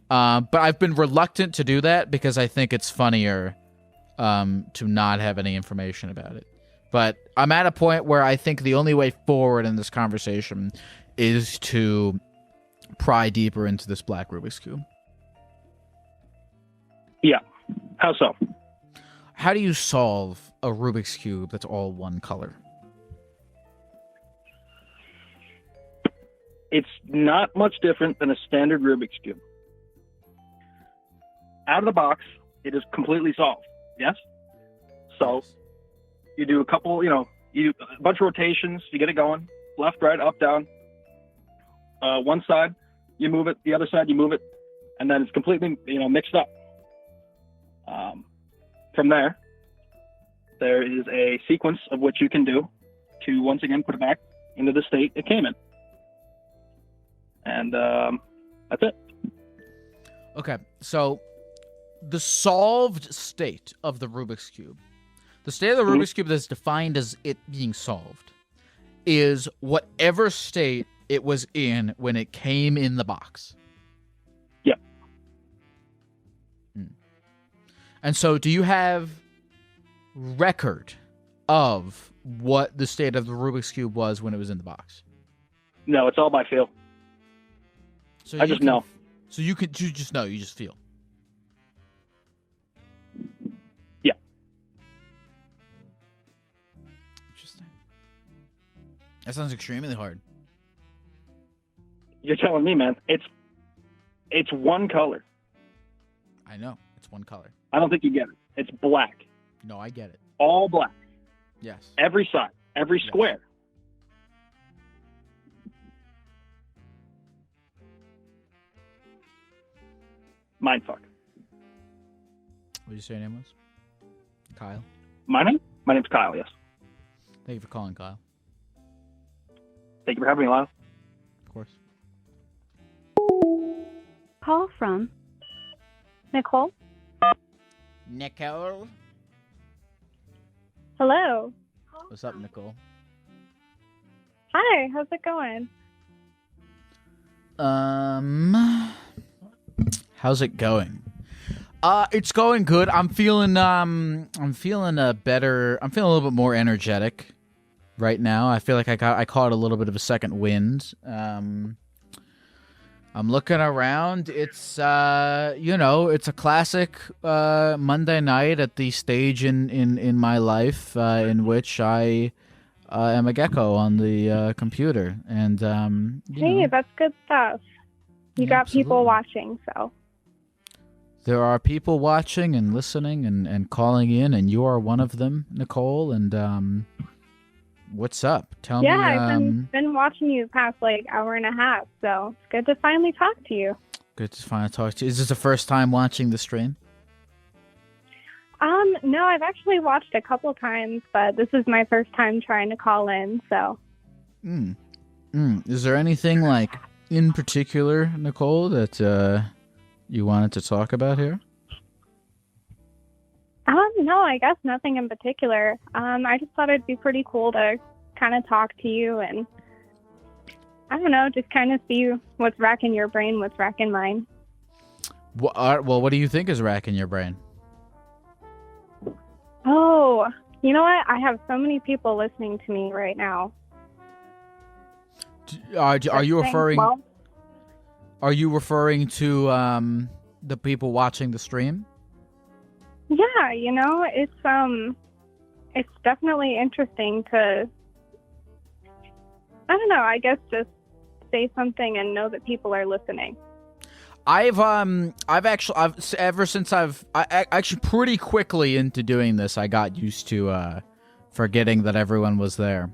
B: But I've been reluctant to do that because I think it's funnier to not have any information about it. But I'm at a point where I think the only way forward in this conversation is to pry deeper into this black Rubik's Cube.
H: Yeah. How so?
B: How do you solve a Rubik's Cube that's all one color?
H: It's not much different than a standard Rubik's Cube. Out of the box, it is completely solved. Yes? So you do a couple, you do a bunch of rotations, you get it going. Left, right, up, down. One side, you move it. The other side, you move it. And then it's completely, mixed up. From there is a sequence of what you can do to, once again, put it back into the state it came in. And that's it.
B: Okay, so the solved state of the Rubik's Cube, the state of the Rubik's Cube that's defined as it being solved, is whatever state it was in when it came in the box.
H: Yep.
B: And so do you have record of what the state of the Rubik's Cube was when it was in the box?
H: No, it's all by feel.
B: So
H: I just know.
B: So you just know, you just feel.
H: Yeah.
B: Interesting. That sounds extremely hard.
H: You're telling me, man. It's one color.
B: I know. It's one color.
H: I don't think you get it. It's black.
B: No, I get it.
H: All black.
B: Yes.
H: Every side. Every square. Mindfuck.
B: What did you say your name was? Kyle?
H: My name? My name's Kyle, yes.
B: Thank you for calling, Kyle.
H: Thank you for having me, Lyle.
B: Of course.
G: Call from Nicole.
B: Nicole?
E: Hello.
B: What's up, Nicole?
E: Hi, how's it going?
B: How's it going? It's going good. I'm feeling a little bit more energetic right now. I feel like I caught a little bit of a second wind. I'm looking around. It's it's a classic Monday night at the stage in my life in which I am a gecko on the computer, and
E: hey, that's good stuff. You got
B: absolutely.
E: people watching, so.
B: There are people watching and listening and calling in, and you are one of them, Nicole. And what's up? Tell me.
E: Yeah, I've been watching you the past hour and a half, so it's good to finally talk to you.
B: Good to finally talk to you. Is this the first time watching the stream?
E: No, I've actually watched a couple times, but this is my first time trying to call in, so.
B: Is there anything in particular, Nicole, that you wanted to talk about here?
E: No, I guess nothing in particular. I just thought it'd be pretty cool to kind of talk to you and, I don't know, just kind of see what's racking your brain, what's racking mine.
B: Well, what do you think is racking your brain?
E: Oh, you know what? I have so many people listening to me right now.
B: Are you referring? Are you referring to the people watching the stream?
E: Yeah, it's definitely interesting to, I don't know, I guess just say something and know that people are listening.
B: I've ever since I actually pretty quickly into doing this, I got used to forgetting that everyone was there.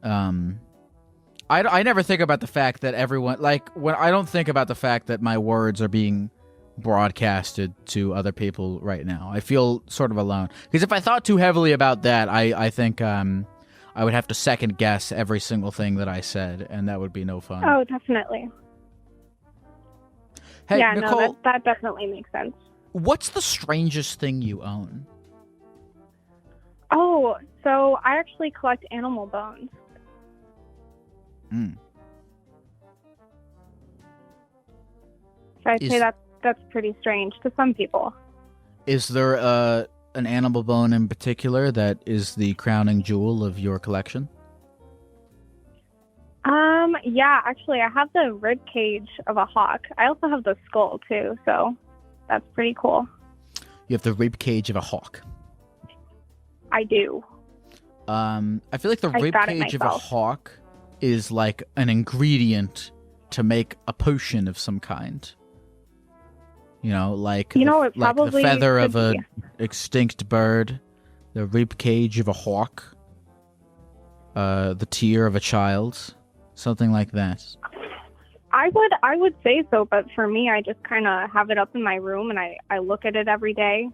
B: I never think about the fact that everyone, like, when I don't think about the fact that my words are being broadcasted to other people right now. I feel sort of alone. Because if I thought too heavily about that, I think I would have to second guess every single thing that I said, and that would be no fun.
E: Oh, definitely.
B: Hey,
E: yeah,
B: Nicole,
E: no, that definitely makes sense.
B: what's the strangest thing you own?
E: Oh, so I actually collect animal bones.
B: Mm.
E: So I'd say that's pretty strange to some people.
B: Is there an animal bone in particular that is the crowning jewel of your collection?
E: Yeah, actually, I have the rib cage of a hawk. I also have the skull too, so that's pretty cool.
B: You have the rib cage of a hawk.
E: I do.
B: I feel like the rib
E: got it
B: cage of a
E: myself.
B: hawk is like an ingredient to make a potion of some kind. You know, like
E: You know, it
B: like the
E: probably
B: feather of
E: could
B: an extinct bird, the rib cage of a hawk, the tear of a child, something like that.
E: I would say so, but for me, I just kind of have it up in my room and I look at it every day,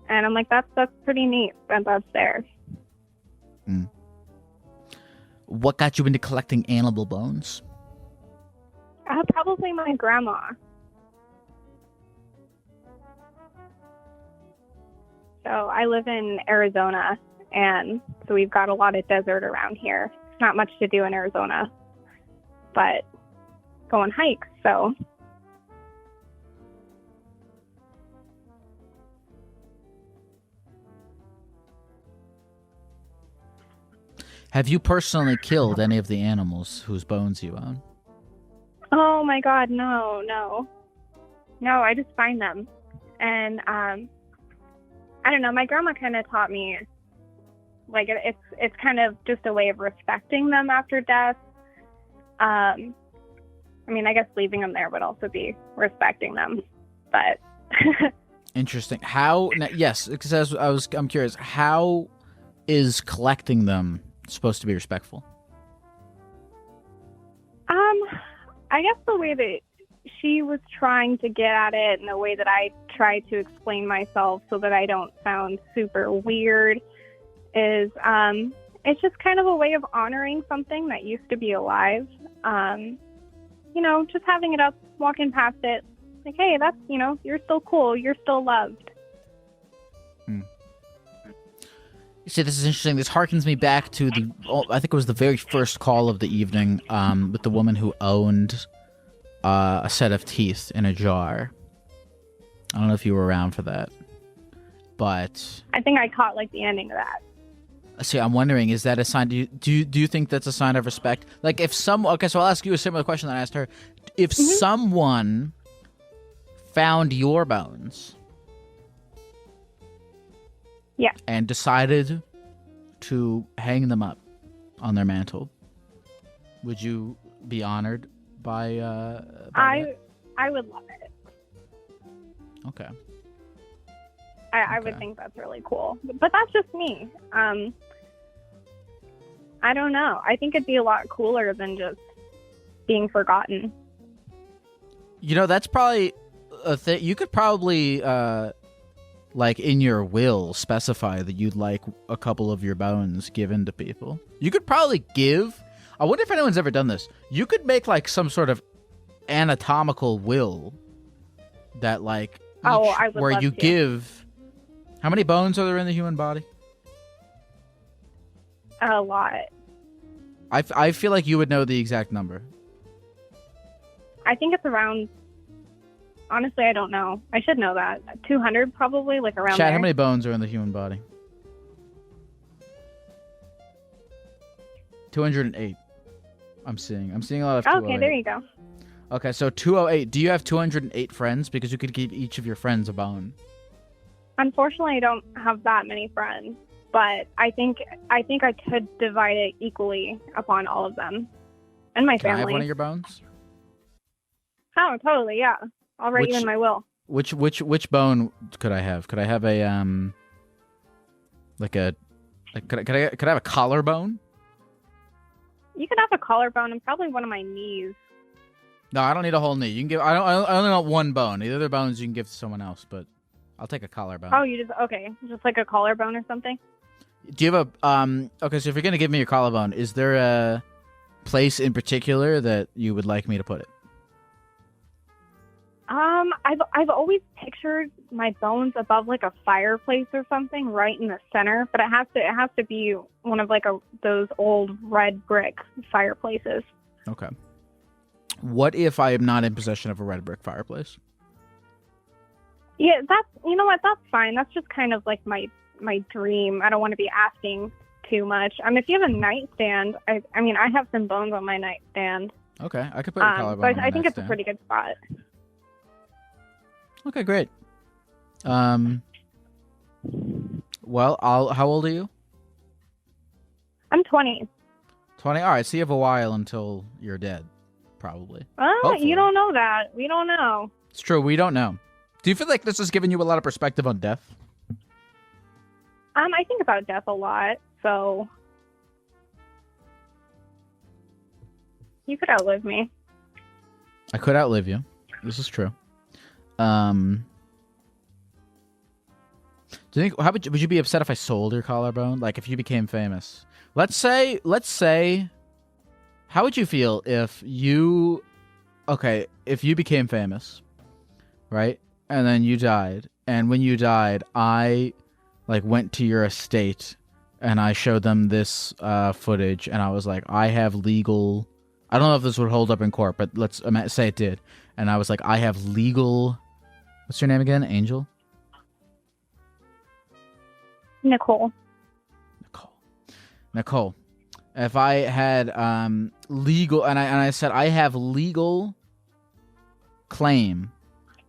E: and I'm like, that's pretty neat that that's there.
B: Mm. What got you into collecting animal bones?
E: Probably my grandma. So I live in Arizona, and so we've got a lot of desert around here. Not much to do in Arizona, but go on hikes, so.
B: Have you personally killed any of the animals whose bones you own?
E: Oh my God, no. No, I just find them. And, I don't know, my grandma kind of taught me, like, it's kind of just a way of respecting them after death. I mean, I guess leaving them there would also be respecting them, but.
B: Interesting. How? Yes, because I'm curious. How is collecting them supposed to be respectful?
E: I guess the way that she was trying to get at it, and the way that I try to explain myself so that I don't sound super weird, is it's just kind of a way of honoring something that used to be alive. You know, just having it up, walking past it, like, hey, that's, you know, you're still cool, you're still loved.
B: You see, this is interesting. This harkens me back to I think it was the very first call of the evening, with the woman who owned a set of teeth in a jar. I don't know if you were around for that, but
E: I think I caught, like, the ending of that.
B: see, I'm wondering, is that a sign? Do you think that's a sign of respect? Like, if okay, so I'll ask you a similar question that I asked her. If someone found your bones,
E: yeah,
B: and decided to hang them up on their mantle, would you be honored by that?
E: I would love it.
B: Okay.
E: I would think that's really cool. But that's just me. I don't know. I think it'd be a lot cooler than just being forgotten.
B: You know, that's probably a thing. You could probably, like, in your will, specify that you'd like a couple of your bones given to people. You could probably give... I wonder if anyone's ever done this. You could make, like, some sort of anatomical will that, like...
E: I would
B: where
E: love
B: you
E: to.
B: give... How many bones are there in the human body?
E: A lot.
B: I feel like you would know the exact number.
E: I think it's around... Honestly, I don't know. I should know that. 200 probably, like around
B: Chad,
E: there.
B: how many bones are in the human body? 208. I'm seeing a lot of 208.
E: Okay, there you go.
B: Okay, so 208. Do you have 208 friends? Because you could give each of your friends a bone.
E: Unfortunately, I don't have that many friends, but I think I could divide it equally upon all of them and my
B: Can I
E: family.
B: have one of your bones?
E: Oh, totally, yeah. I'll write you in my will.
B: Which bone could I have? Could I have a could I have a collarbone?
E: You could have a collarbone and probably one of my knees.
B: No, I don't need a whole knee. You can give. I only want one bone. The other bones you can give to someone else, but I'll take a collarbone.
E: Oh, just like a collarbone or something.
B: Do you have a Okay, so if you're gonna give me your collarbone, is there a place in particular that you would like me to put it?
E: I've always pictured my bones above like a fireplace or something, right in the center. But it has to be one of like those old red brick fireplaces.
B: Okay. What if I am not in possession of a red brick fireplace?
E: Yeah, you know what? That's fine. That's just kind of like my dream. I don't want to be asking too much. If you have a nightstand, I have some bones on my nightstand.
B: Okay, I could put your collarbone on my
E: I think it's a
B: nightstand.
E: pretty good spot.
B: Okay, great. Well, how old are you?
E: I'm 20.
B: 20. All right, so you have a while until you're dead, probably.
E: Well,
B: Hopefully.
E: you don't know that. We don't know.
B: It's true. We don't know. Do you feel like this has given you a lot of perspective on death?
E: I think about death a lot, so you could outlive me.
B: I could outlive you. This is true. Do you think? Would you be upset if I sold your collarbone? Like if you became famous? Let's say. How would you feel if you became famous, right? And then you died, and when you died, I went to your estate and I showed them this footage, and I was like, I have legal. I don't know if this would hold up in court, but let's say it did. And I was like, I have legal. What's your name again? Angel?
E: Nicole.
B: Nicole. If I had legal, and I said I have legal claim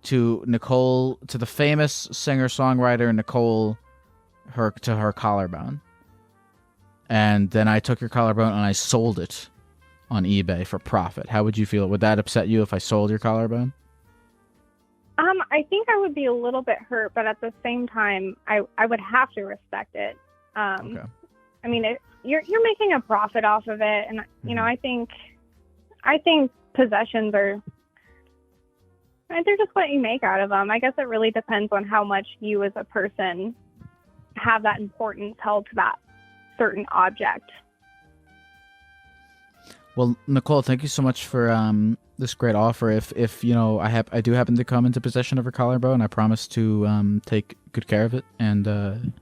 B: to Nicole, to the famous singer-songwriter Nicole, to her collarbone. And then I took your collarbone and I sold it on eBay for profit. How would you feel? Would that upset you if I sold your collarbone?
E: I think I would be a little bit hurt, but at the same time, I would have to respect it.
B: Okay.
E: You're making a profit off of it, and I think possessions they're just what you make out of them. I guess it really depends on how much you as a person have that importance held to that certain object.
B: Well, Nicole, thank you so much for this great offer. If I do happen to come into possession of her collarbone, I promise to take good care of it and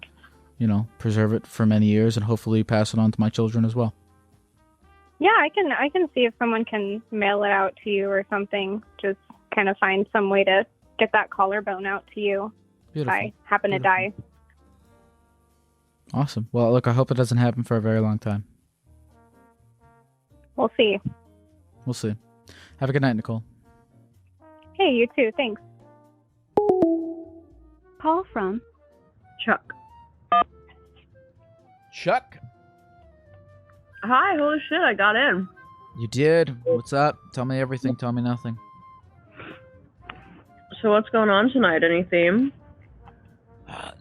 B: preserve it for many years and hopefully pass it on to my children as well.
E: Yeah, I can see if someone can mail it out to you or something. Just kind of find some way to get that collarbone out to you.
B: Beautiful.
E: If I happen to die.
B: Awesome. Well, look, I hope it doesn't happen for a very long time.
E: We'll see.
B: We'll see. Have a good night, Nicole.
E: Hey, you too. Thanks.
G: Call from
I: Chuck.
B: Chuck.
I: Hi, holy shit, I got in.
B: You did. What's up? Tell me everything. Tell me nothing.
I: So what's going on tonight? Any theme?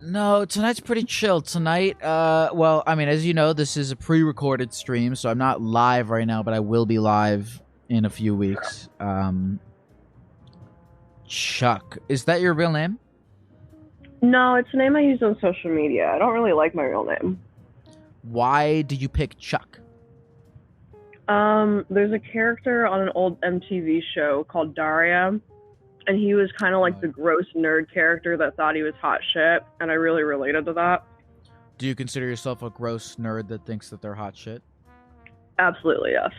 B: No, tonight's pretty chill. Tonight, as you know, this is a pre-recorded stream, so I'm not live right now, but I will be live in a few weeks. Chuck. Is that your real name?
I: No, it's a name I use on social media. I don't really like my real name.
B: Why did you pick Chuck?
I: There's a character on an old MTV show called Daria, and he was kind of like the gross nerd character that thought he was hot shit, and I really related to that.
B: Do you consider yourself a gross nerd that thinks that they're hot shit?
I: Absolutely, yes.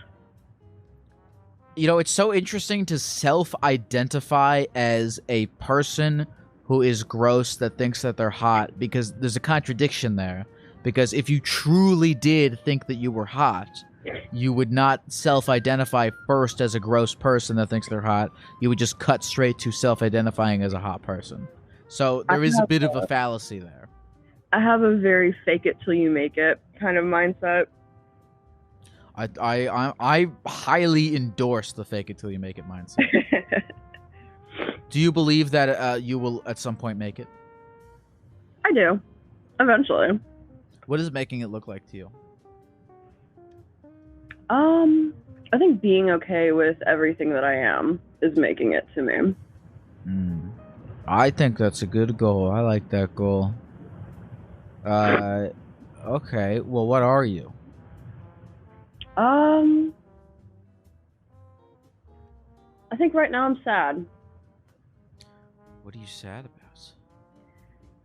B: It's so interesting to self-identify as a person who is gross that thinks that they're hot, because there's a contradiction there. Because if you truly did think that you were hot, you would not self-identify first as a gross person that thinks they're hot. You would just cut straight to self-identifying as a hot person. So there is a bit of a fallacy there.
I: I have a very fake it till you make it kind of mindset.
B: I highly endorse the fake it till you make it mindset. Do you believe that you will at some point make it?
I: I do. Eventually.
B: What is making it look like to you?
I: I think being okay with everything that I am is making it to me.
B: I think that's a good goal. I like that goal. Okay. Well, what are you?
I: I think right now I'm sad.
B: What are you sad about?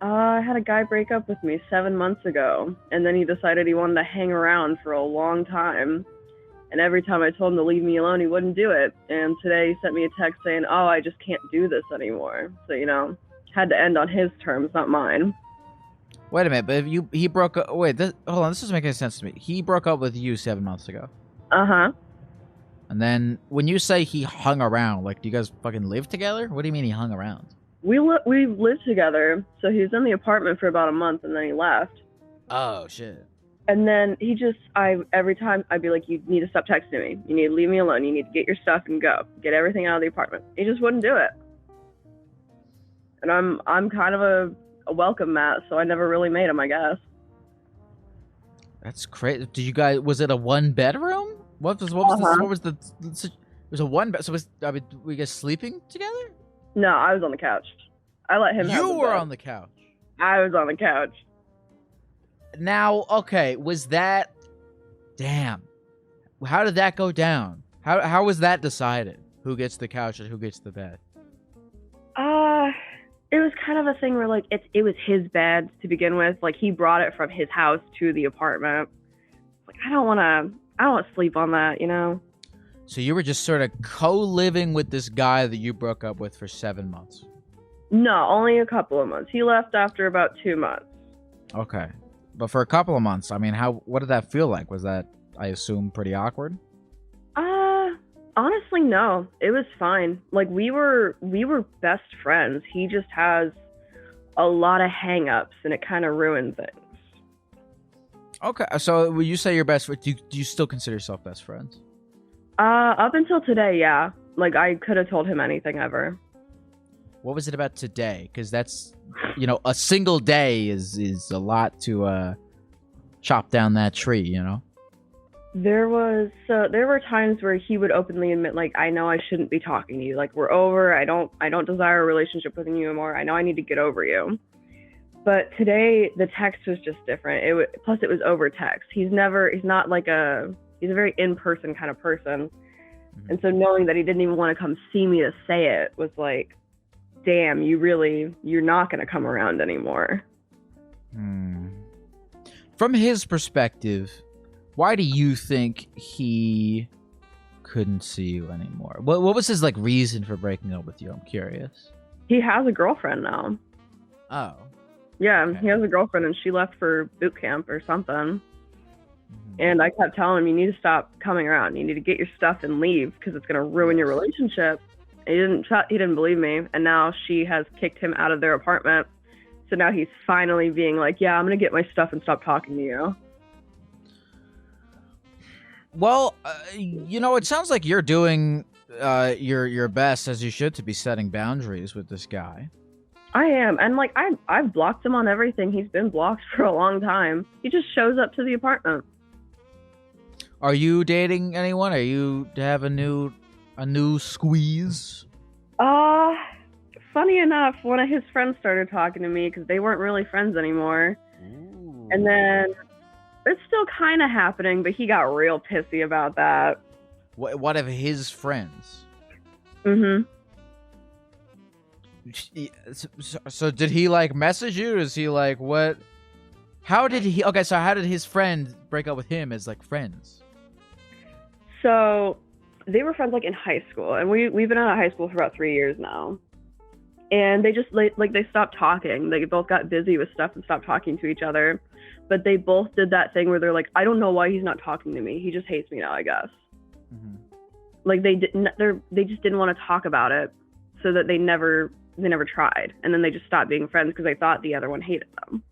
I: I had a guy break up with me 7 months ago, and then he decided he wanted to hang around for a long time. And every time I told him to leave me alone, he wouldn't do it. And today he sent me a text saying, "Oh, I just can't do this anymore." So, had to end on his terms, not mine.
B: Wait a minute, but if he broke up. Wait, hold on. This doesn't make any sense to me. He broke up with you 7 months ago.
I: Uh-huh.
B: And then when you say he hung around, like, do you guys fucking live together? What do you mean he hung around?
I: We lived together, so he was in the apartment for about a month, and then he left.
B: Oh, shit.
I: And then every time I'd be like, "You need to stop texting me. You need to leave me alone. You need to get your stuff and go. Get everything out of the apartment." He just wouldn't do it. And I'm kind of a welcome mat, so I never really made him, I guess.
B: That's crazy. Did you guys? Was it a 1-bedroom? What was the? It was a 1 bed. So were you guys sleeping together?
I: No, I was on the couch. I let him.
B: You were on the couch.
I: I was on the couch.
B: Now, okay, was that? Damn. How did that go down? How was that decided? Who gets the couch and who gets the bed?
I: It was kind of a thing where like it was his bed to begin with. Like he brought it from his house to the apartment. Like I don't want to sleep on that,
B: So you were just sort of co-living with this guy that you broke up with for 7 months?
I: No, only a couple of months. He left after about 2 months.
B: Okay. But for a couple of months, I mean, what did that feel like? Was that, I assume, pretty awkward?
I: Honestly, no. It was fine. Like we were best friends. He just has a lot of hang-ups, and it kind of ruined things.
B: Okay, so when you say you're best friends, do you still consider yourself best friends?
I: Up until today, yeah. Like I could have told him anything ever.
B: What was it about today? Because that's, a single day is a lot to chop down that tree,
I: There were times where he would openly admit, like, "I know I shouldn't be talking to you. Like, we're over. I don't desire a relationship with you anymore. I know I need to get over you." But today the text was just different. Plus it was over text. He's not like he's a very in-person kind of person. Mm-hmm. And so knowing that he didn't even want to come see me to say it was like, damn, you're not going to come around anymore.
B: From his perspective, why do you think he couldn't see you anymore? What was his reason for breaking up with you? I'm curious.
I: He has a girlfriend now.
B: Oh.
I: Yeah,
B: okay.
I: He has a girlfriend and she left for boot camp or something. And I kept telling him, "You need to stop coming around. You need to get your stuff and leave because it's going to ruin your relationship." He didn't believe me. And now she has kicked him out of their apartment. So now he's finally being like, "Yeah, I'm going to get my stuff and stop talking to you."
B: Well, it sounds like you're doing your best, as you should, to be setting boundaries with this guy.
I: I am. And I've blocked him on everything. He's been blocked for a long time. He just shows up to the apartment.
B: Are you dating anyone? Are you to have a new squeeze?
I: Funny enough, one of his friends started talking to me because they weren't really friends anymore. Ooh. And then it's still kind of happening, but he got real pissy about that.
B: What of his friends?
I: Mm-hmm.
B: So did he message you? Is he what? How did his friend break up with him as friends?
I: So they were friends in high school, and we've been out of high school for about 3 years now. And they just they stopped talking. They both got busy with stuff and stopped talking to each other. But they both did that thing where they're like, "I don't know why he's not talking to me. He just hates me now, I guess." Mm-hmm. They just didn't want to talk about it, so that they never tried. And then they just stopped being friends because they thought the other one hated them.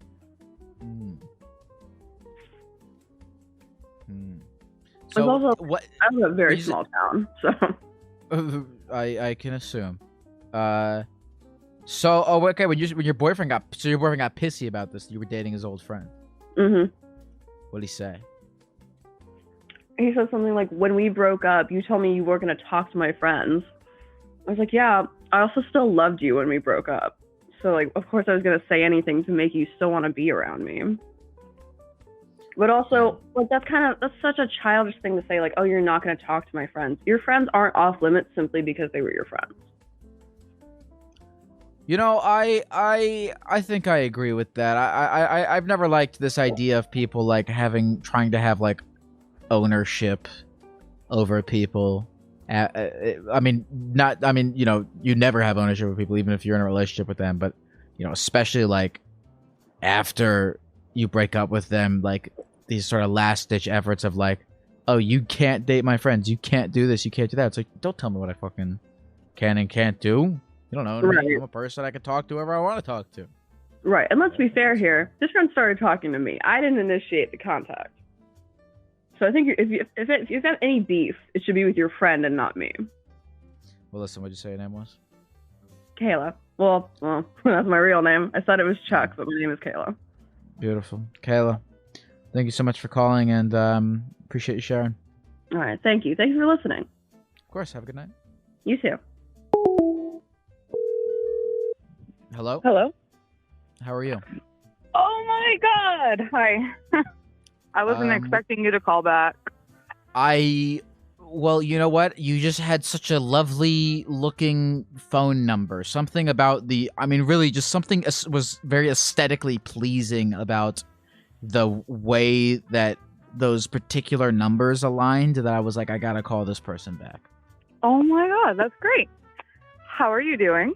B: So
I: also,
B: what?
I: I live in a very
B: you-
I: small town, so.
B: I can assume. So okay, when your boyfriend got pissy about this, you were dating his old friend.
I: Mhm.
B: What'd he say?
I: He said something like, "When we broke up, you told me you weren't going to talk to my friends." I was like, "Yeah, I also still loved you when we broke up. So like, of course I was going to say anything to make you still want to be around me." But also, like, that's such a childish thing to say, like, "Oh, you're not going to talk to my friends." Your friends aren't off limits simply because they were your friends.
B: You know, I think I agree with that. I've never liked this idea of people like trying to have like ownership over people. I mean, you know, you never have ownership with people, even if you're in a relationship with them. But you know, especially like after you break up with them, like these sort of last ditch efforts of like, oh, you can't date my friends, you can't do this, you can't do that. It's like, don't tell me what I fucking can and can't do. You don't know me.
I: Right.
B: I'm a person I can talk to whoever I want to talk to.
I: Right, and let's be fair here. This friend started talking to me. I didn't initiate the contact. So I think if you've got any beef, it should be with your friend and not me.
B: Well, listen, what'd you say your name was?
I: Kayla. Well, that's my real name. I thought it was Chuck, but my name is Kayla.
B: Beautiful. Kayla, thank you so much for calling, and appreciate you sharing.
I: All right, thank you. Thank you for listening.
B: Of course, have a good night.
I: You too.
B: Hello?
J: Hello?
B: How are you?
J: Oh my god! Hi. I wasn't expecting you to call back.
B: Well, you know what? You just had such a lovely looking phone number. Something about really just something was very aesthetically pleasing about the way that those particular numbers aligned that I was like, I gotta call this person back.
J: Oh my god, that's great. How are you doing?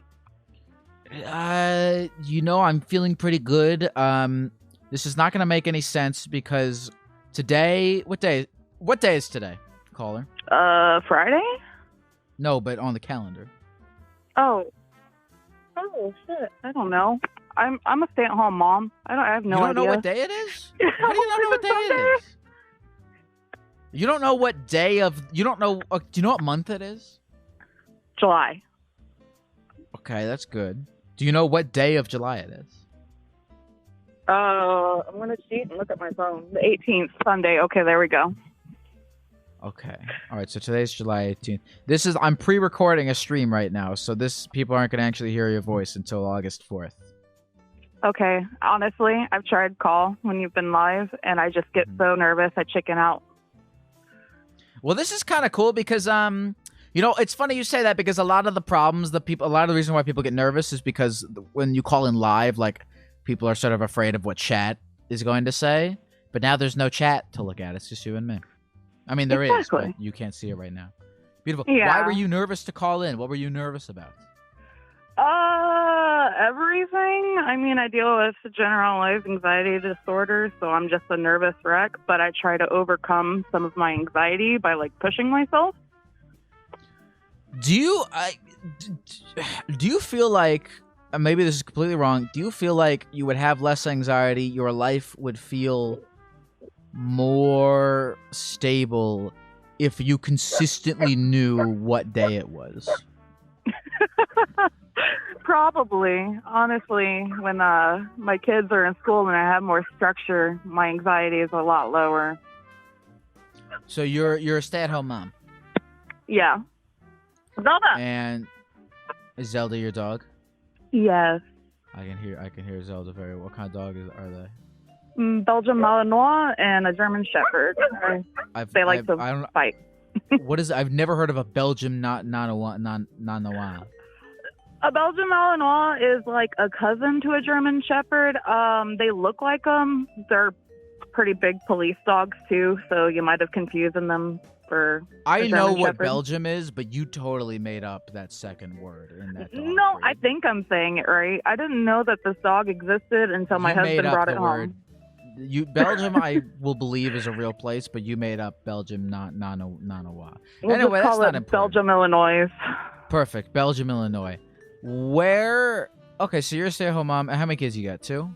B: You know, I'm feeling pretty good. This is not gonna make any sense because today, what day is today, caller?
J: Friday?
B: No, but on the calendar.
J: Oh shit! I don't know. I'm a stay-at-home mom. I have no idea.
B: You don't know what day it is? How do you not know what day it is? You don't know what day of? You don't know? Do you know what month it is?
J: July.
B: Okay, that's good. Do you know what day of July it is?
J: I'm gonna cheat and look at my phone. The 18th, Sunday. Okay, there we go.
B: Okay. All right. So today's July 18th. I'm pre-recording a stream right now, so people aren't gonna actually hear your voice until August 4th.
J: Okay. Honestly, I've tried call when you've been live, and I just get so nervous I chicken out.
B: Well, this is kind of cool because you know, it's funny you say that because a lot of the reason why people get nervous is because when you call in live, like people are sort of afraid of what chat is going to say. But now there's no chat to look at. It's just you and me. I mean, there is, but you can't see it right now. Beautiful.
J: Yeah.
B: Why were you nervous to call in? What were you nervous about?
J: Everything. I mean, I deal with generalized anxiety disorder, so I'm just a nervous wreck, but I try to overcome some of my anxiety by, like, pushing myself.
B: Do you feel like, maybe this is completely wrong, do you feel like you would have less anxiety, your life would feel more stable if you consistently knew what day it was?
J: Probably. Honestly, when my kids are in school and I have more structure, my anxiety is a lot lower.
B: So you're a stay-at-home mom?
J: Yeah. Zelda.
B: And is Zelda your dog?
J: Yes.
B: I can hear Zelda very well. What kind of dog are they?
J: Belgian Malinois and a German Shepherd. They like to fight.
B: What is it? I've never heard of a Belgian Malinois.
J: A Belgian Malinois is like a cousin to a German Shepherd. They look like them. They're pretty big police dogs too, so you might have confused them for.
B: I know what
J: Shepherd.
B: Belgium is, but you totally made up that second word in that dog.
J: No, I think I'm saying it right. I didn't know that this dog existed until my husband brought it home.
B: Belgium, I will believe, is a real place, but you made up Belgium, Nanawa.
J: We'll
B: Anyway,
J: just call
B: that's not
J: it
B: important.
J: Belgium, Illinois.
B: Perfect. Belgium, Illinois. Where? Okay, so you're a stay-at-home mom. How many kids you got? Two?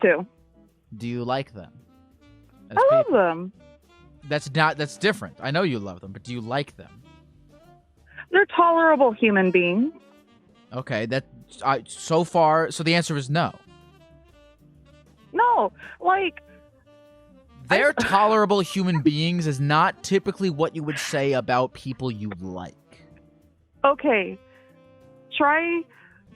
J: Two.
B: Do you like them?
J: I love them.
B: That's different. I know you love them, but do you like them?
J: They're tolerable human beings.
B: Okay, so far, so the answer is no.
J: No, like...
B: They're tolerable human beings is not typically what you would say about people you like.
J: Okay,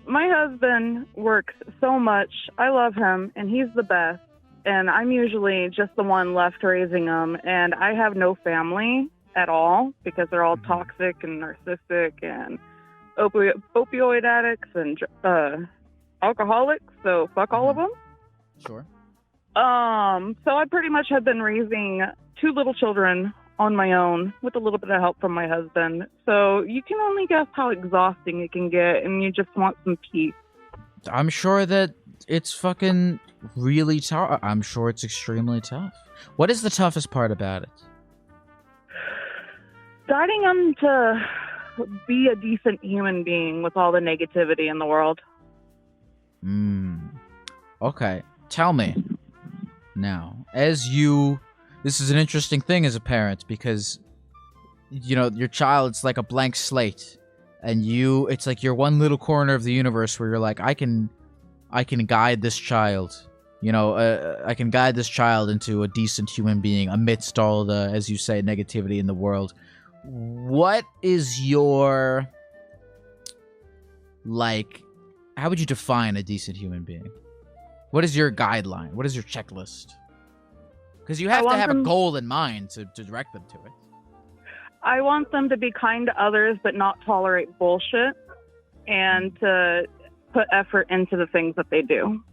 J: my husband works so much. I love him, and he's the best. And I'm usually just the one left raising him. And I have no family at all because they're all toxic and narcissistic and opioid addicts and alcoholics. So fuck all of them.
B: Sure.
J: So I pretty much have been raising 2 little children on my own with a little bit of help from my husband. So you can only guess how exhausting it can get, and you just want some peace.
B: I'm sure that it's fucking really tough. I'm sure it's extremely tough. What is the toughest part about it?
J: Guiding them to be a decent human being with all the negativity in the world.
B: Okay. Tell me. Now, this is an interesting thing as a parent because, you know, your child's like a blank slate, and it's like your one little corner of the universe where you're like, I can guide this child. You know, I can guide this child into a decent human being amidst all the, as you say, negativity in the world. What is your, like, how would you define a decent human being? What is your guideline? What is your checklist? Because you have to have a goal in mind to direct them to it.
J: I want them to be kind to others, but not tolerate bullshit, and to put effort into the things that they do.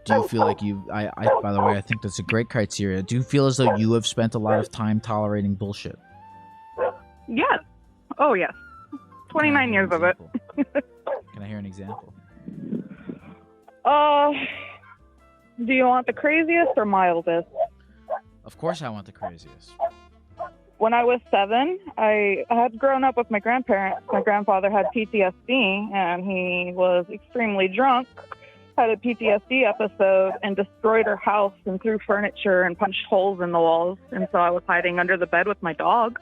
B: Do you feel like by the way, I think that's a great criteria. Do you feel as though you have spent a lot of time tolerating bullshit?
J: Yes. Oh, yes. 29 years of it.
B: Can I hear an example?
J: Do you want the craziest or mildest?
B: Of course I want the craziest.
J: When I was 7, I had grown up with my grandparents. My grandfather had PTSD, and he was extremely drunk, had a PTSD episode, and destroyed our house and threw furniture and punched holes in the walls. And so I was hiding under the bed with my dog.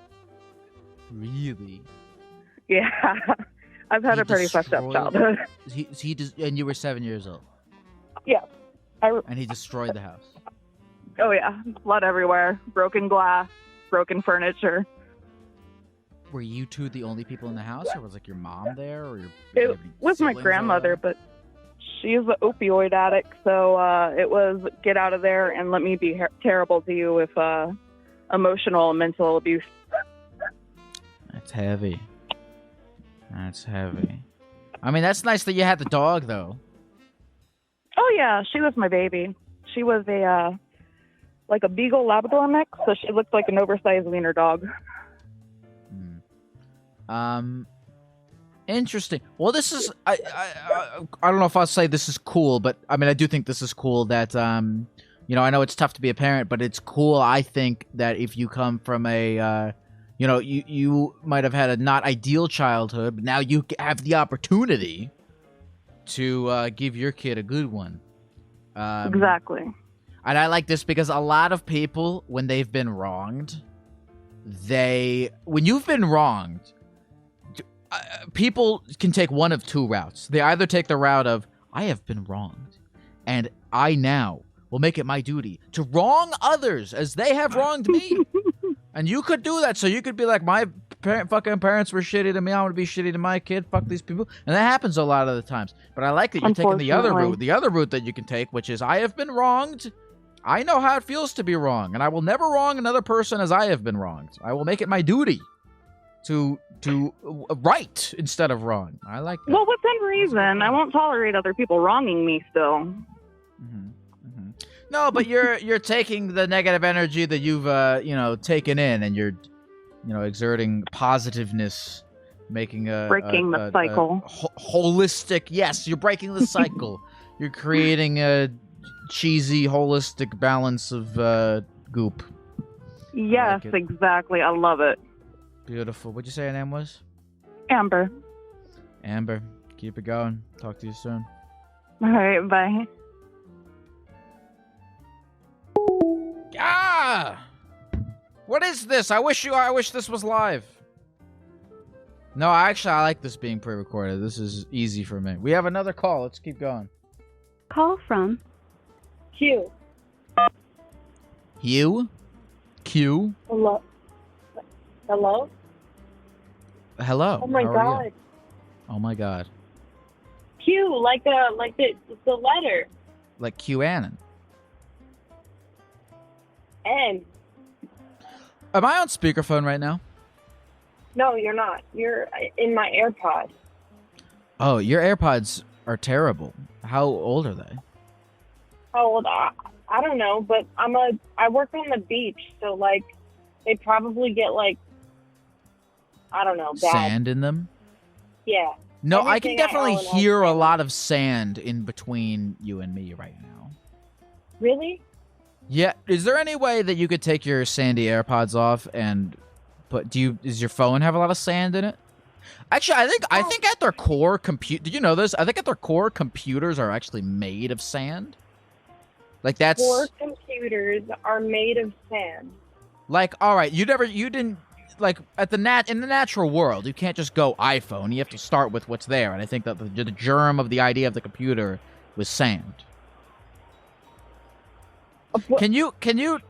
B: Really?
J: Yeah. I've had a pretty fucked up childhood.
B: And you were 7 years old?
J: Yeah.
B: And he destroyed the house?
J: Oh, yeah. Blood everywhere. Broken glass. Broken furniture.
B: Were you two the only people in the house, or was like your mom there, or
J: it was my grandmother, but she's an opioid addict, so it was get out of there and let me be terrible to you with emotional and mental abuse.
B: That's heavy. That's heavy. I mean, that's nice that you had the dog, though.
J: Oh yeah, she was my baby. She was like a Beagle Labrador mix, so she looked like an oversized wiener dog.
B: Interesting. Well, this is I don't know if I'll say this is cool, but I mean I do think this is cool that you know, I know it's tough to be a parent, but it's cool, I think, that if you come from a you know, you might have had a not ideal childhood, but now you have the opportunity to give your kid a good one.
J: Exactly.
B: And I like this because a lot of people, when they've been wronged, when you've been wronged, people can take one of two routes. They either take the route of, I have been wronged, and I now will make it my duty to wrong others as they have wronged me. And you could do that. So you could be like, my fucking parents were shitty to me, I'm going to be shitty to my kid. Fuck these people. And that happens a lot of the times. But I like that you're taking the other route. The other route that you can take, which is, I have been wronged. I know how it feels to be wrong, and I will never wrong another person as I have been wronged. I will make it my duty to right instead of wrong. I like that.
J: Well, within reason. I won't tolerate other people wronging me still.
B: No, but you're taking the negative energy that you've you know, taken in, and you're, you know, exerting positiveness, making
J: breaking the cycle.
B: Holistic. Yes, you're breaking the cycle. You're creating a cheesy, holistic balance of goop.
J: Yes, exactly. I love it.
B: Beautiful. What'd you say her name was?
J: Amber.
B: Amber. Keep it going. Talk to you soon.
J: All right, bye.
B: Ah! What is this? I wish this was live. No, actually, I like this being pre-recorded. This is easy for me. We have another call. Let's keep going.
G: Call from
K: Q.
B: You? Q?
K: Hello? Hello?
B: Hello.
K: Oh my
B: How are
K: god.
B: you? Oh my god.
K: Q, like the letter.
B: Like QAnon.
K: N.
B: Am I on speakerphone right now?
K: No, you're not. You're in my AirPod.
B: Oh, your AirPods are terrible. How old are they?
K: How old? I don't know, but I work on the beach, so like they probably get like I don't know, bad.
B: Sand in them?
K: Yeah.
B: No, I can
K: Everything
B: definitely
K: own has
B: hear a
K: sand.
B: lot of sand in between you and me right now.
K: Really?
B: Yeah, is there any way that you could take your sandy AirPods off and does your phone have a lot of sand in it? Actually, I think at their core did you know this? I think at their core computers are actually made of sand. Like that's
K: Core computers are made of sand.
B: like all right, you didn't like in the natural world, you can't just go iPhone. You have to start with what's there, and I think that the germ of the idea of the computer was sand. Can you can you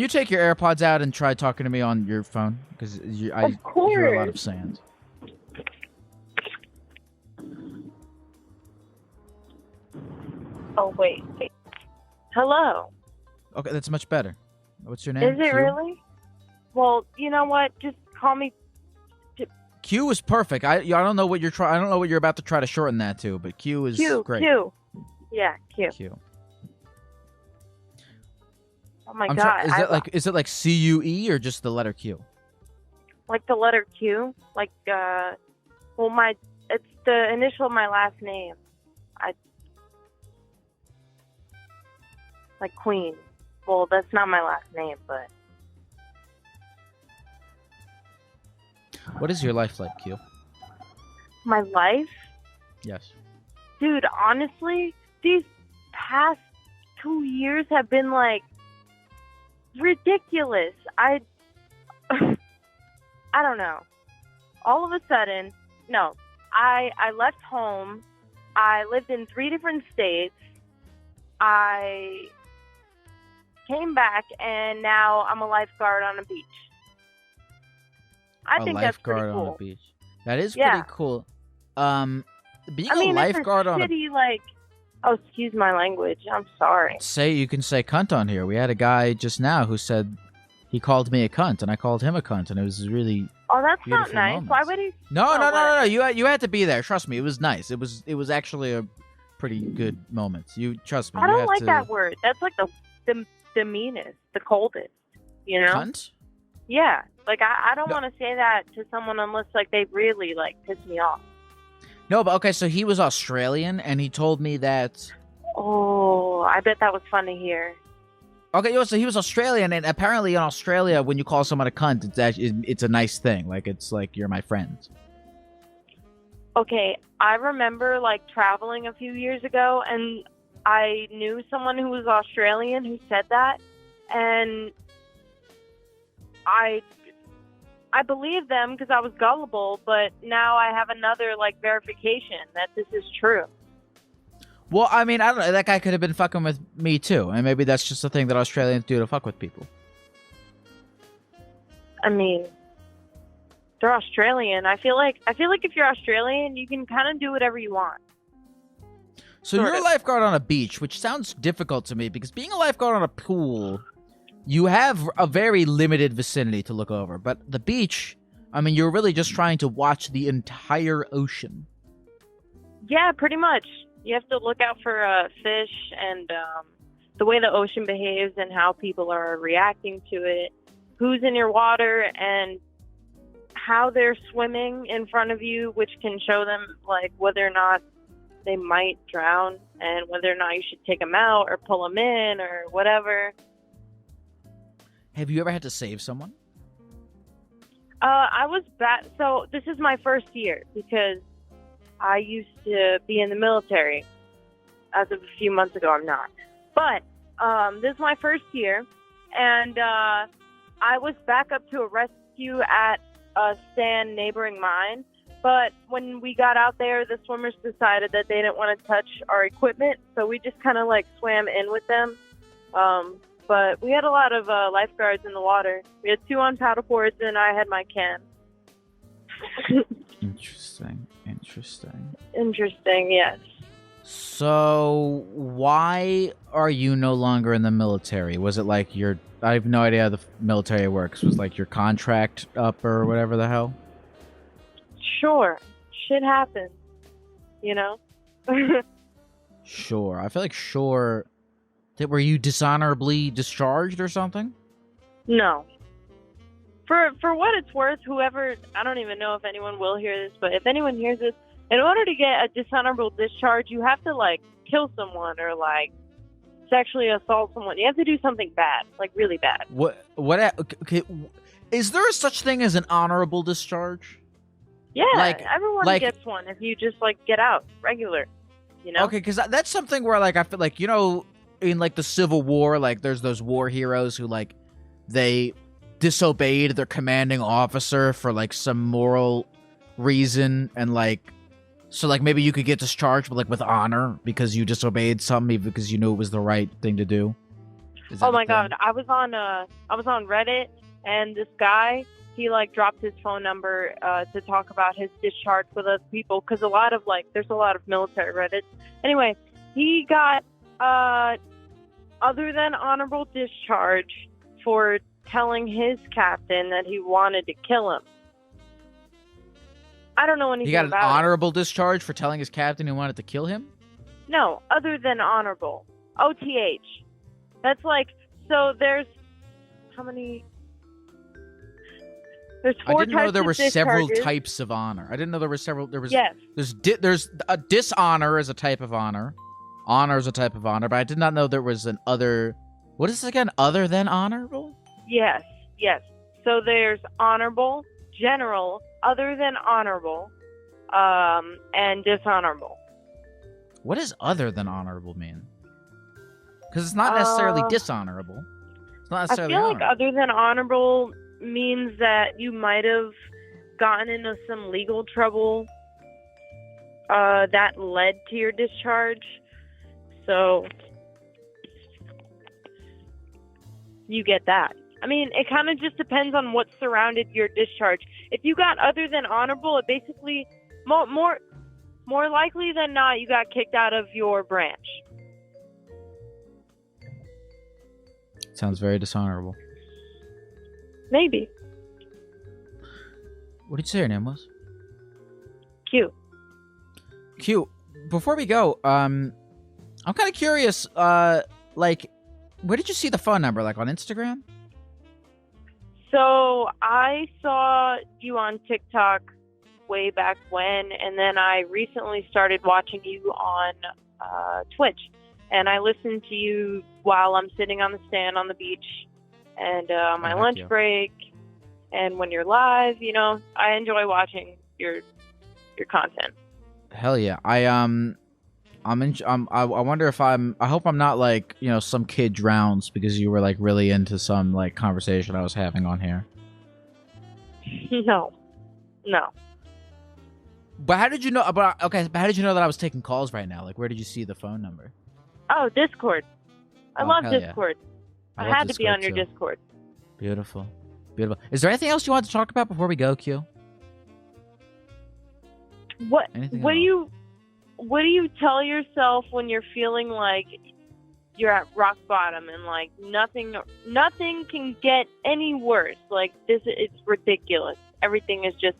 B: take your AirPods out and try talking to me on your phone? Because I hear a lot of sand.
K: Oh wait. Hello.
B: Okay, that's much better. What's your name?
K: Is it
B: Q?
K: really? Well, you know what? Just call me.
B: Q is perfect. I don't know what I don't know what you're about to try to shorten that to, but Q is great.
K: Q. Yeah, Q.
B: Q.
K: Oh my god.
B: Is it like CUE or just the letter Q?
K: Like the letter Q? Like it's the initial of my last name. Like Queen. Well, that's not my last name, but
B: What is your life like, Q?
K: my life?
B: Yes.
K: Dude, honestly, these past 2 years have been like ridiculous. I don't know. All of a sudden, no. I left home. I lived in 3 different states. I came back, and now I'm a lifeguard on a beach. I think that's pretty
B: lifeguard
K: cool.
B: on a beach. That is
K: Yeah.
B: pretty cool. Being
K: I mean,
B: a lifeguard
K: it's a
B: on a
K: city, like, oh, excuse my language. I'm sorry.
B: you can say cunt on here. We had a guy just now who said he called me a cunt, and I called him a cunt, and it was really
K: Oh, that's not
B: beautiful
K: nice.
B: moments.
K: Why would he?
B: No. You had to be there. Trust me, it was nice. It was actually a pretty good moment. You trust me.
K: I
B: you
K: don't
B: had
K: like
B: to...
K: that word. That's like the meanest, the coldest. You know?
B: Cunt?
K: Yeah. Like I don't want to say that to someone unless like they really like piss me off.
B: No, but okay. So he was Australian, and he told me that.
K: Oh, I bet that was fun to hear.
B: Okay, so he was Australian, and apparently in Australia, when you call someone a cunt, it's a nice thing. Like it's like you're my friend.
K: Okay, I remember like traveling a few years ago, and I knew someone who was Australian who said that, and I believed them because I was gullible, but now I have another like verification that this is true.
B: Well, I mean, I don't know. That guy could have been fucking with me too, and maybe that's just a thing that Australians do to fuck with people.
K: I mean, they're Australian. I feel like if you're Australian, you can kind of do whatever you want.
B: So you're a lifeguard on a beach, which sounds difficult to me because being a lifeguard on a pool, you have a very limited vicinity to look over. But the beach, I mean, you're really just trying to watch the entire ocean.
K: Yeah, pretty much. You have to look out for fish and the way the ocean behaves and how people are reacting to it, who's in your water, and how they're swimming in front of you, which can show them like whether or not they might drown and whether or not you should take them out or pull them in or whatever.
B: Have you ever had to save someone?
K: I was so this is my first year because I used to be in the military. As of a few months ago, I'm not. But This is my first year, and I was back up to a rescue at a stand neighboring mine. But when we got out there, the swimmers decided that they didn't want to touch our equipment, so we just kind of like swam in with them. But we had a lot of lifeguards in the water. We had 2 on paddleboards, and I had my can.
B: Interesting.
K: Interesting, yes.
B: So, why are you no longer in the military? Was it like your... I have no idea how the military works. Was like your contract up or whatever the hell?
K: Sure. Shit happens. You know?
B: Sure. I feel like sure... Were you dishonorably discharged or something?
K: No. For what it's worth, whoever... I don't even know if anyone will hear this, but if anyone hears this, in order to get a dishonorable discharge, you have to, like, kill someone or, like, sexually assault someone. You have to do something bad, like, really bad.
B: What? Okay, is there such thing as an honorable discharge?
K: Yeah,
B: like,
K: everyone gets one if you just, like, get out regular, you know?
B: Okay, because that's something where, like, I feel like, you know, in, like, the Civil War, like, there's those war heroes who, like, they disobeyed their commanding officer for, like, some moral reason, and, like, so, like, maybe you could get discharged, but, like, with honor because you disobeyed something because you knew it was the right thing to do.
K: Oh my God, I was on Reddit, and this guy, he like dropped his phone number to talk about his discharge with other people, because there's a lot of military Reddits. Anyway, he got other than honorable discharge for telling his captain that he wanted to kill him. I don't know anything
B: He got an
K: about
B: honorable discharge for telling his captain he wanted to kill him?
K: No, other than honorable. OTH. That's like, so there's, how many? There's 4 types of
B: I didn't know there were several
K: discharges.
B: types of honor. I didn't know there were several.
K: Yes.
B: There's a dishonor as a type of honor. Honor is a type of honor, but I did not know there was an other. What is this again? Other than honorable?
K: Yes. So there's honorable, general, other than honorable, and dishonorable.
B: What does other than honorable mean? Because it's not necessarily dishonorable. It's not
K: I
B: necessarily
K: feel
B: honorable.
K: like other than honorable means that you might have gotten into some legal trouble that led to your discharge. So you get that. I mean, it kind of just depends on what surrounded your discharge. If you got other than honorable, it basically more likely than not you got kicked out of your branch.
B: Sounds very dishonorable.
K: Maybe.
B: What did you say your name was?
K: Q.
B: Q. Before we go, I'm kind of curious. Like, where did you see the phone number? Like on Instagram?
K: So I saw you on TikTok way back when, and then I recently started watching you on Twitch. And I listen to you while I'm sitting on the stand on the beach and my lunch break, and when you're live. You know, I enjoy watching your content.
B: Hell yeah! I wonder if I hope I'm not like, you know, some kid drowns because you were like really into some like conversation I was having on here.
K: No.
B: But how did you know? But how did you know that I was taking calls right now? Like, where did you see the phone number?
K: Oh, Discord. I love
B: hell yeah.
K: Discord. I
B: love
K: had to be
B: Discord
K: on your
B: too.
K: Discord.
B: Beautiful. Is there anything else you want to talk about before we go, Q?
K: What
B: Anything
K: what
B: at
K: do you tell yourself when you're feeling like you're at rock bottom and like nothing can get any worse? Like it's ridiculous. Everything is just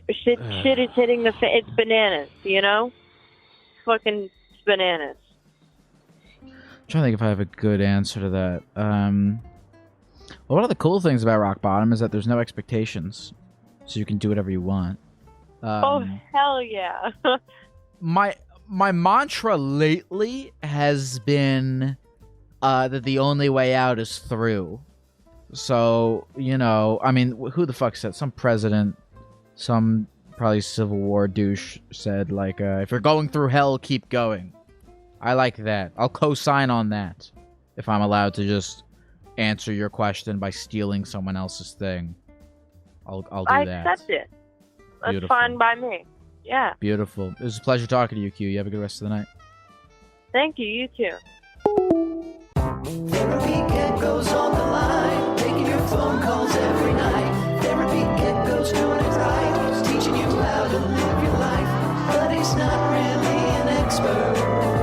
K: shit is hitting the fan. It's bananas, you know? Fucking bananas.
B: I'm trying to think if I have a good answer to that. Well, one of the cool things about rock bottom is that there's no expectations, so you can do whatever you want.
K: Oh hell yeah!
B: My mantra lately has been that the only way out is through. So, you know, I mean, who the fuck said? Some president, some probably Civil War douche said, like, if you're going through hell, keep going. I like that. I'll co-sign on that. if I'm allowed to just answer your question by stealing someone else's thing, I'll do
K: I
B: that.
K: accept it. That's
B: Beautiful.
K: fine by me. Yeah.
B: Beautiful. It was a pleasure talking to you, Q. You have a good rest of the night.
K: Thank you. You too.
L: Therapy Gecko's on the line, taking your phone calls every night. Therapy Gecko's doing it right, he's teaching you how to live your life, but he's not really an expert.